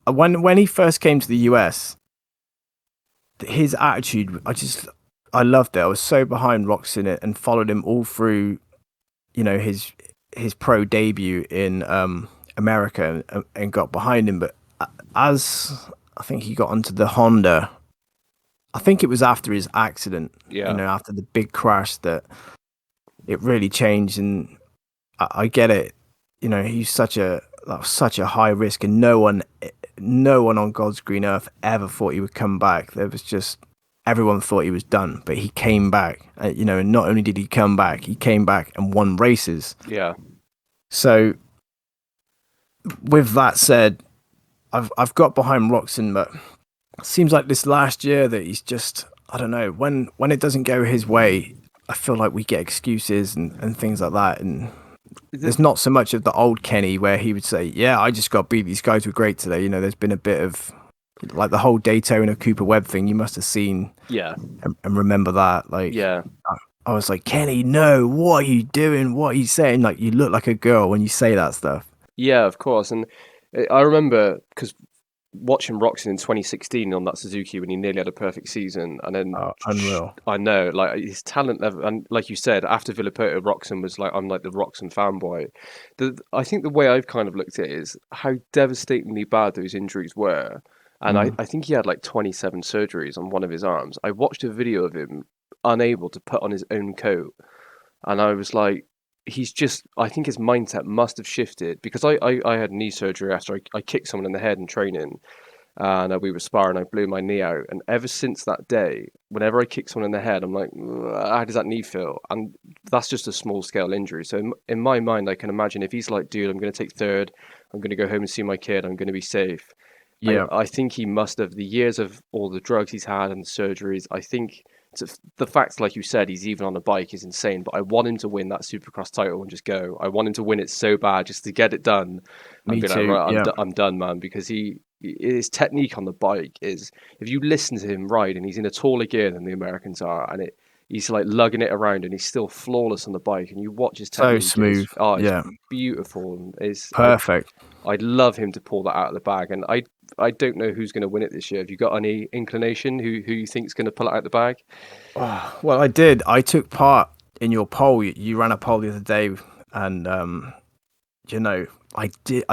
when he first came to the US, his attitude, I just I loved it. I was so behind Rox in it and followed him all through, his pro debut in America and got behind him. But as I think he got onto the Honda, I think it was after his accident, Yeah. after the big crash that it really changed. And I get it. He's that was such a high risk, and no one on God's green earth ever thought he would come back. There was just everyone thought he was done, but he came back. And not only did he come back, he came back and won races. Yeah. So, with that said, I've got behind Roxon, but it seems like this last year that he's just, I don't know, when it doesn't go his way, I feel like we get excuses and things like that, and there's not so much of the old Kenny where he would say, yeah, I just got beat, these guys were great today. There's been a bit of like the whole Daytona Cooper Webb thing, you must have seen. Yeah. And remember that. Like, yeah. I was like, Kenny, no, what are you doing? What are you saying? Like, you look like a girl when you say that stuff. Yeah, of course. And I remember because watching Roxon in 2016 on that Suzuki when he nearly had a perfect season, and then unreal. I know, like his talent level, and like you said, after Villapoto, Roxon was like, I'm like the Roxon fanboy. I think the way I've kind of looked at it is how devastatingly bad those injuries were. And I think he had like 27 surgeries on one of his arms. I watched a video of him unable to put on his own coat, and I was like, I think his mindset must have shifted, because I had knee surgery after I kicked someone in the head in training, and we were sparring. I blew my knee out, and ever since that day, whenever I kick someone in the head, I'm like, how does that knee feel? And that's just a small scale injury. So in my mind, I can imagine if he's like, dude, I'm going to take third, I'm going to go home and see my kid, I'm going to be safe. Yeah. I think he must have, the years of all the drugs he's had and the surgeries. I think the fact, like you said, he's even on a bike is insane. But I want him to win that Supercross title and just go. I want him to win it so bad, just to get it done. Me And be too. like, right, yeah. I'm done, man. Because his technique on the bike is, if you listen to him ride, and he's in a taller gear than the Americans are, and he's like lugging it around, and he's still flawless on the bike. And you watch his technique, So smooth. it's beautiful. It's perfect. I'd love him to pull that out of the bag, and I don't know who's going to win it this year. Have you got any inclination who you think's going to pull it out of the bag? Oh, well, I did. I took part in your poll. You ran a poll the other day, and I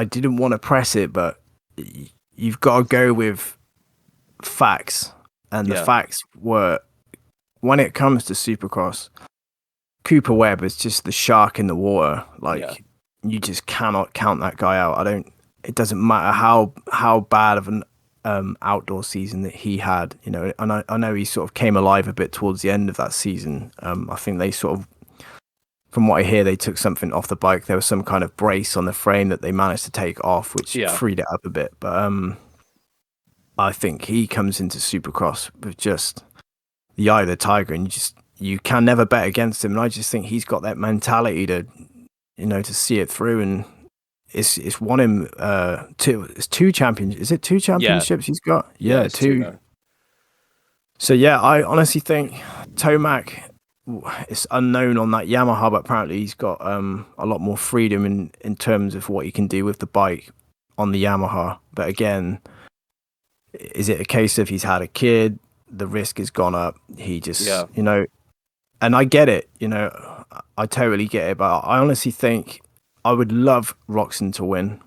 didn't want to press it, but you've got to go with facts, and the facts were, when it comes to Supercross, Cooper Webb is just the shark in the water. Like, you just cannot count that guy out. It doesn't matter how bad of an outdoor season that he had, and I know he sort of came alive a bit towards the end of that season. I think they sort of, from what I hear, they took something off the bike. There was some kind of brace on the frame that they managed to take off, which freed it up a bit. But I think he comes into Supercross with just the eye of the tiger, and you can never bet against him. And I just think he's got that mentality to see it through, and it's won him two champions. Is it two championships he's got? Yeah, two. So I honestly think Tomac, it's unknown on that Yamaha, but apparently he's got a lot more freedom in terms of what he can do with the bike on the Yamaha. But again, is it a case of he's had a kid, the risk has gone up, he just and I get it, I totally get it, but I honestly think I would love Roxon to win.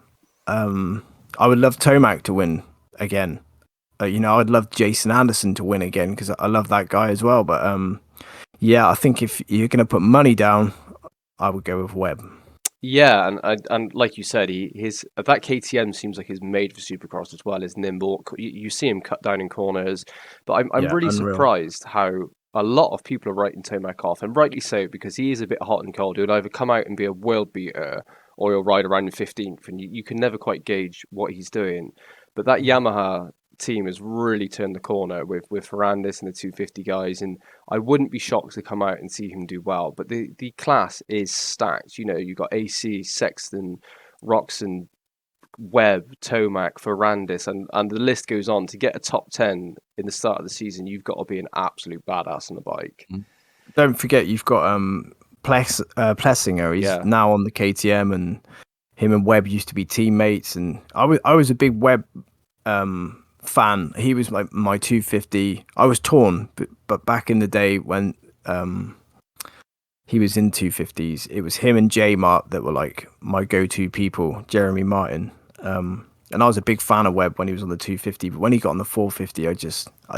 I would love Tomac to win again. I'd love Jason Anderson to win again, because I love that guy as well. But I think if you're going to put money down, I would go with Webb. Yeah, and like you said, that KTM seems like he's made for Supercross as well. Is nimble. You see him cut down in corners, but I'm really surprised how a lot of people are writing Tomac off, and rightly so, because he is a bit hot and cold. He'll either come out and be a world beater, or he'll ride around in 15th, and you can never quite gauge what he's doing. But that Yamaha team has really turned the corner with Ferrandis and the 250 guys, and I wouldn't be shocked to come out and see him do well. But the class is stacked. You've got AC, Sexton, Roxon, Webb, Tomac, Ferrandis, and the list goes on. To get a top 10 in the start of the season, you've got to be an absolute badass on the bike. Don't forget, you've got Plessinger. He's now on the KTM, and him and Webb used to be teammates. And I was a big Webb fan. He was my 250. I was torn but back in the day when he was in 250s, it was him and J Mart that were like my go-to people, Jeremy Martin. And I was a big fan of Webb when he was on the 250, but when he got on the 450,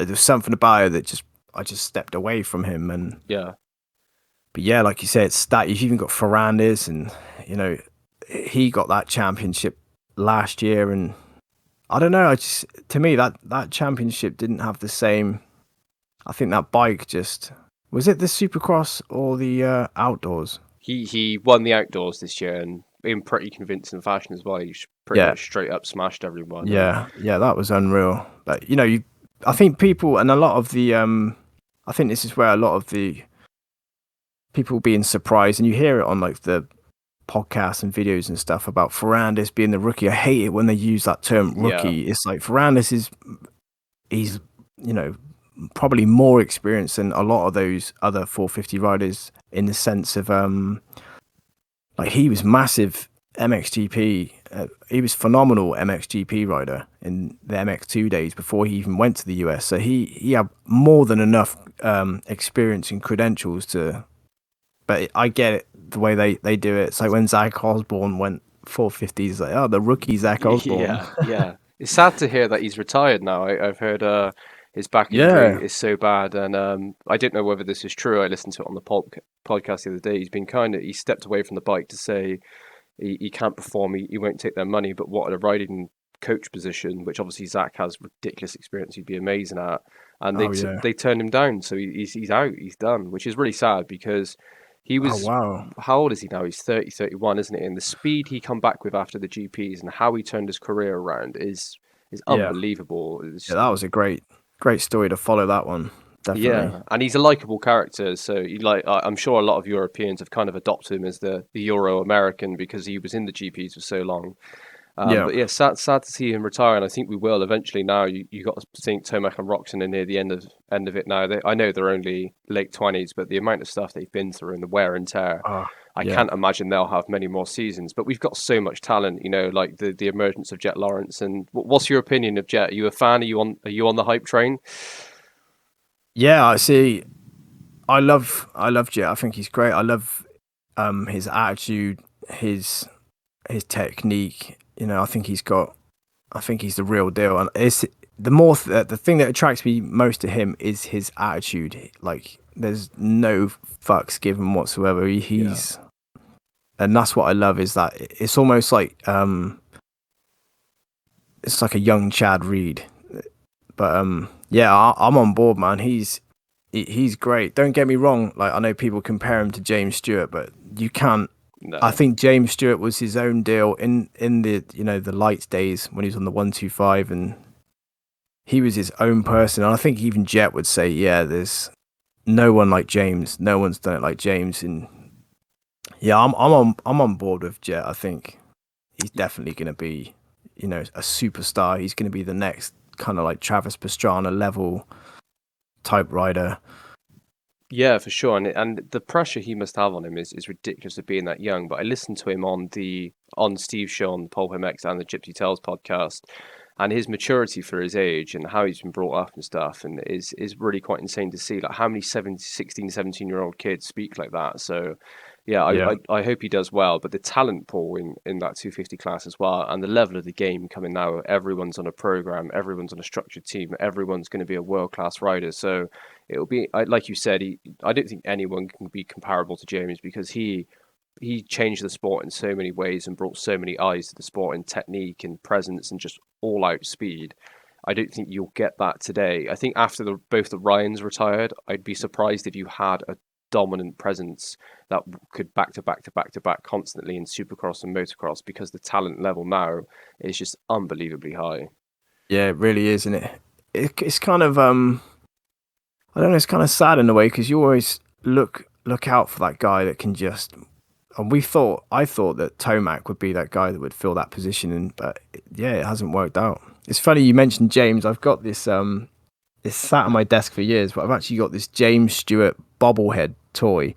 there's something about it that I just stepped away from him. And Yeah. but yeah, like you said, it's that you've even got Ferrandis, and you know, he got that championship last year, and I don't know. To me that championship didn't have the same. I think that bike just was it the Supercross or the outdoors. He won the outdoors this year and in pretty convincing fashion as well. He pretty much straight up smashed everyone. Yeah, that was unreal. But you know, I think people and a lot of the I think this is where a lot of the people being surprised, and you hear it on like the podcasts and videos and stuff about Ferrandis being the rookie. I hate it when they use that term rookie. Yeah. It's like Ferrandis he's you know probably more experienced than a lot of those other 450 riders in the sense of like he was massive MXGP. He was phenomenal MXGP rider in the MX2 days before he even went to the US. So he had more than enough experience and credentials to. But I get it the way they do it. It's like when Zach Osborne went 450s, like, oh, the rookie Zach Osborne. Yeah. It's sad to hear that he's retired now. I've heard his back injury is so bad, and I didn't know whether this is true. I listened to it on the podcast the other day. He stepped away from the bike to say he can't perform, he won't take their money, but what a riding coach position, which obviously Zach has ridiculous experience, he'd be amazing at, and they turned him down, so he's out, he's done, which is really sad because he was, how old is he now? He's 30, 31, isn't he? And the speed he come back with after the GPs and how he turned his career around is unbelievable. That was a great story to follow, that one. Definitely. Yeah, and he's a likable character, so I'm sure a lot of Europeans have kind of adopted him as the Euro American because he was in the GPs for so long. But yeah, sad to see him retire, and I think we will eventually. Now you got to think Tomac and Roxon are near the end of it now. I know they're only late 20s, but the amount of stuff they've been through and the wear and tear, I can't imagine they'll have many more seasons. But we've got so much talent, you know, like the emergence of Jett Lawrence. And what's your opinion of Jett? Are you a fan? Are you on the hype train? Yeah, I see. I love Jett. I think he's great. I love his attitude, his technique. You know, I think he's the real deal. And it's the thing that attracts me most to him is his attitude. Like, there's no fucks given whatsoever. And that's what I love, is that it's almost like it's like a young Chad Reed. But yeah, I'm on board, man. He's great. Don't get me wrong. Like, I know people compare him to James Stewart, but you can't. No. I think James Stewart was his own deal in the the lights days when he was on the 125, and he was his own person. And I think even Jett would say, yeah, there's no one like James. No one's done it like James. And yeah, I'm on board with Jett. I think he's definitely going to be a superstar. He's going to be the next kind of like Travis Pastrana level type rider. Yeah, for sure, and the pressure he must have on him is ridiculous of being that young. But I listened to him on Steve's show on the Pole MX and the Gypsy Tales podcast, and his maturity for his age and how he's been brought up and stuff, and is really quite insane to see. Like, how many 16, 17-year-old kids speak like that. So yeah, I hope he does well. But the talent pool in that 250 class as well, and the level of the game coming now, everyone's on a program, everyone's on a structured team, everyone's going to be a world-class rider. So it'll be, like you said, I don't think anyone can be comparable to James, because he changed the sport in so many ways and brought so many eyes to the sport in technique and presence and just all-out speed. I don't think you'll get that today. I think after both the Ryans retired, I'd be surprised if you had a dominant presence that could back to back constantly in Supercross and motocross, because the talent level now is just unbelievably high. Yeah, it really is, and it's kind of I don't know, it's kind of sad in a way, because you always look out for that guy that can just. And I thought that Tomac would be that guy that would fill that position, but yeah, it hasn't worked out. It's funny you mentioned James. I've got this it's sat on my desk for years, but I've actually got this James Stewart bobblehead toy.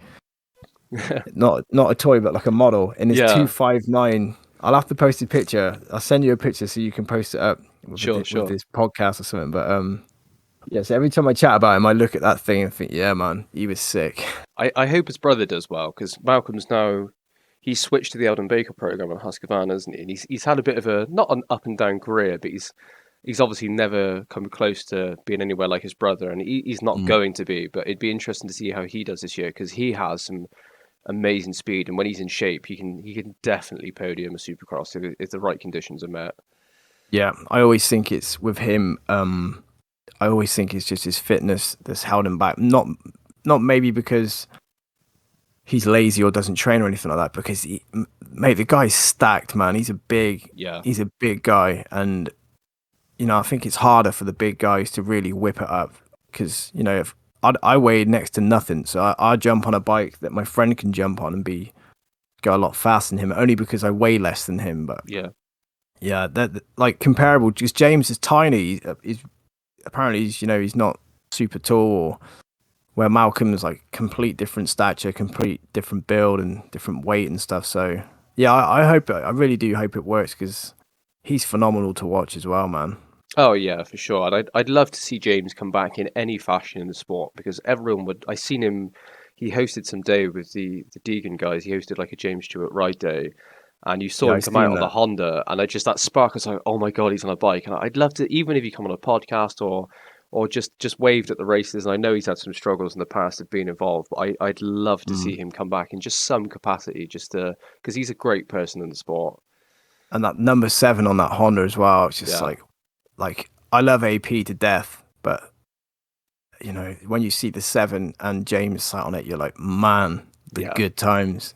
not a toy, but like a model, and it's 259. I'll have to post a picture. I'll send you a picture so you can post it up with this podcast or something. But Yeah, so every time I chat about him, I look at that thing and think, yeah, man, he was sick. I hope his brother does well, because Malcolm's now he's switched to the Eldon Baker program on Husqvarna, hasn't he? And he's had a bit of a not an up and down career, but he's obviously never come close to being anywhere like his brother, and he's not going to be. But it'd be interesting to see how he does this year, because he has some amazing speed, and when he's in shape, he can definitely podium a Supercross if the right conditions are met. Yeah, I always think it's with him. I always think it's just his fitness that's held him back. Not maybe because he's lazy or doesn't train or anything like that. Because mate, the guy's stacked, man. He's a big guy, and I think it's harder for the big guys to really whip it up. Because if I weigh next to nothing, so I jump on a bike that my friend can jump on and go a lot faster than him, only because I weigh less than him. But yeah, that like comparable. Because James is tiny. He's apparently he's not super tall, or where Malcolm is like complete different stature, complete different build and different weight and stuff. So yeah, I really do hope it works, because he's phenomenal to watch as well, man. Oh yeah, for sure. And I'd love to see James come back in any fashion in the sport, because everyone would. I seen him. He hosted some day with the Deegan guys. He hosted like a James Stewart ride day, and you saw him come out on the Honda, and I just that spark was like, oh my god, he's on a bike. And I'd love to, even if he come on a podcast or just waved at the races. And I know he's had some struggles in the past of being involved, but I'd love to see him come back in just some capacity, just to because he's a great person in the sport. And that number 7 on that Honda as well. It's just like I love AP to death, but when you see the 7 and James sat on it, you're like, man, the good times.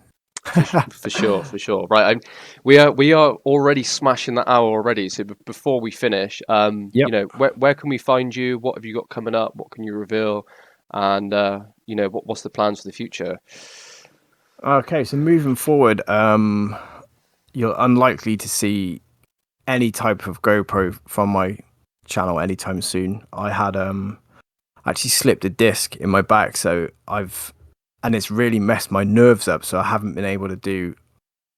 for sure. Right, we are already smashing that hour already. So before we finish, where can we find you? What have you got coming up? What can you reveal? And what's the plans for the future? Okay, so moving forward, you're unlikely to see any type of GoPro from my channel anytime soon. I had actually slipped a disc in my back, and it's really messed my nerves up, so I haven't been able to do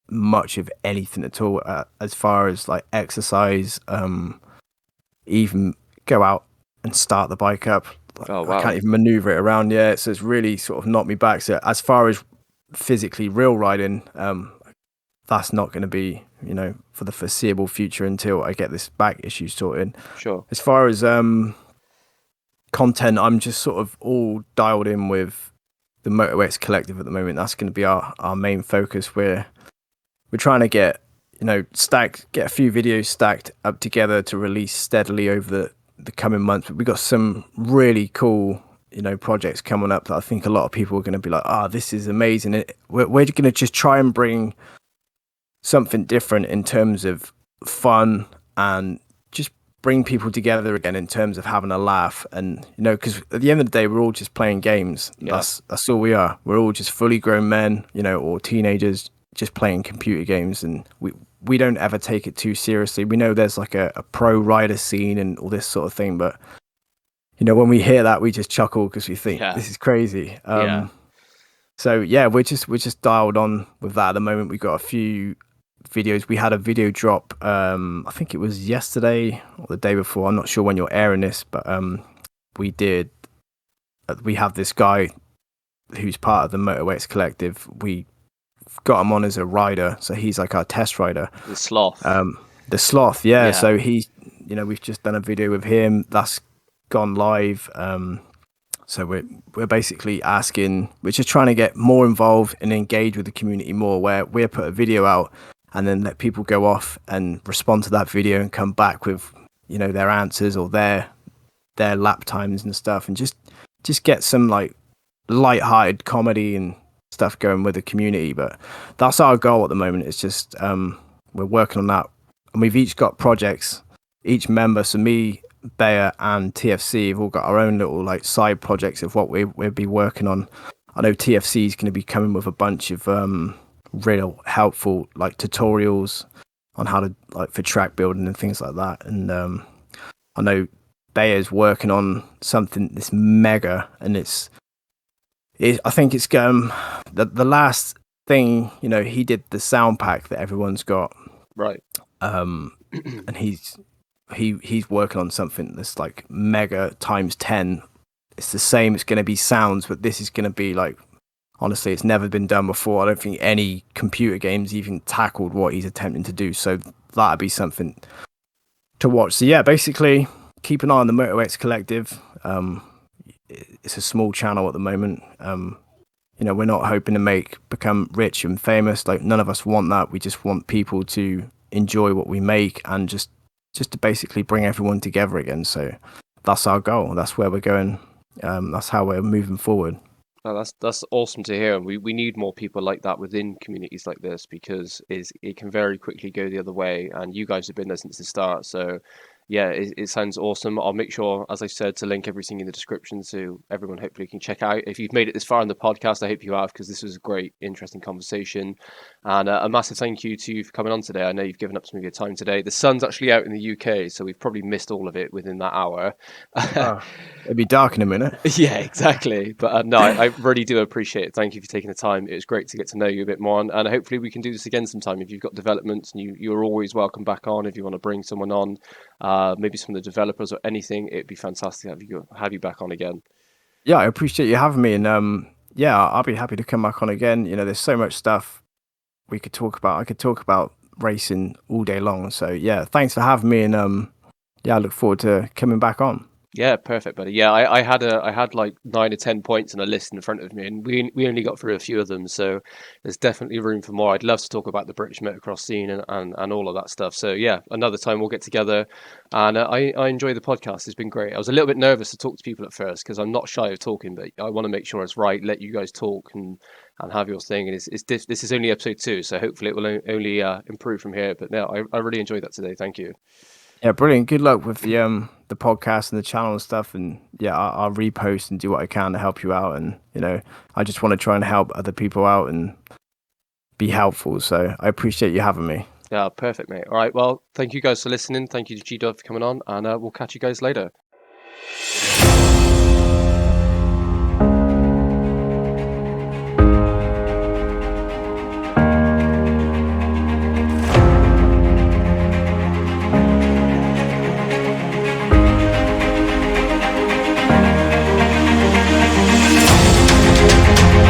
much of anything at all as far as like exercise, even go out and start the bike up. Oh, wow. I can't even maneuver it around yet, so it's really sort of knocked me back. So as far as physically real riding, that's not going to be for the foreseeable future until I get this back issue sorted. Sure. As far as content, I'm just sort of all dialed in with the MotoX collective at the moment. That's going to be our main focus. We're trying to get get a few videos stacked up together to release steadily over the coming months. But we got some really cool projects coming up that I think a lot of people are going to be like, this is amazing. We're going to just try and bring something different in terms of fun and just bring people together again in terms of having a laugh. And because at the end of the day, we're all just playing games. That's all we are. We're all just fully grown men, or teenagers just playing computer games, and we don't ever take it too seriously. We know there's like a pro rider scene and all this sort of thing, but when we hear that, we just chuckle because we think this is crazy. So yeah, we're just dialed on with that at the moment. We've got a few videos. We had a video drop, I think it was yesterday or the day before. I'm not sure when you're airing this, but we have this guy who's part of the MotoX collective. We got him on as a rider, so he's like our test rider. The sloth. Yeah. So he's, we've just done a video with him that's gone live. So we're basically we're just trying to get more involved and engage with the community more, where we put a video out and then let people go off and respond to that video and come back with their answers or their lap times and stuff, and just get some like light-hearted comedy and stuff going with the community. But that's our goal at the moment. It's just we're working on that, and we've each got projects, each member. So me, Bayer and TFC have all got our own little like side projects of what we'll be working on. I know TFC is going to be coming with a bunch of real helpful like tutorials on how to like for track building and things like that. And I know Bayer's working on something that's mega, and I think it's the last thing, he did the sound pack that everyone's got, right. And he's working on something that's like mega times 10. It's the same. It's going to be sounds, but this is going to be like, honestly, it's never been done before. I don't think any computer games even tackled what he's attempting to do. So that'd be something to watch. So yeah, basically keep an eye on the MotoX Collective. It's a small channel at the moment. We're not hoping to become rich and famous. Like, none of us want that. We just want people to enjoy what we make and just to basically bring everyone together again. So that's our goal. That's where we're going. That's how we're moving forward. Oh, that's awesome to hear. We need more people like that within communities like this, because it can very quickly go the other way. And you guys have been there since the start, so yeah, it sounds awesome. I'll make sure, as I said, to link everything in the description so everyone hopefully can check out. If you've made it this far in the podcast, I hope you have, because this was a great, interesting conversation. And a massive thank you to you for coming on today. I know you've given up some of your time today. The sun's actually out in the UK, so we've probably missed all of it within that hour. It'd be dark in a minute. Yeah, exactly. But no, I really do appreciate it. Thank you for taking the time. It was great to get to know you a bit more, and hopefully we can do this again sometime. If you've got developments, and you're always welcome back on. If you want to bring someone on, maybe some of the developers or anything, it'd be fantastic to have you back on again. Yeah, I appreciate you having me, and I'll be happy to come back on again. There's so much stuff we could talk about. I could talk about racing all day long. So yeah, thanks for having me, and I look forward to coming back on. Yeah, perfect, buddy. Yeah, I had like 9 or 10 points on a list in front of me, and we only got through a few of them, so there's definitely room for more. I'd love to talk about the British motocross scene and all of that stuff. So yeah, another time we'll get together. And I enjoy the podcast. It's been great. I was a little bit nervous to talk to people at first because I'm not shy of talking, but I want to make sure it's right. Let you guys talk and have your thing. And this is only episode 2, so hopefully it will only improve from here. But no, I really enjoyed that today. Thank you. Yeah, brilliant. Good luck with the podcast and the channel and stuff. And yeah, I'll repost and do what I can to help you out. And I just want to try and help other people out and be helpful. So I appreciate you having me. Yeah, perfect, mate. All right, well, thank you guys for listening. Thank you to GDUB for coming on, and we'll catch you guys later.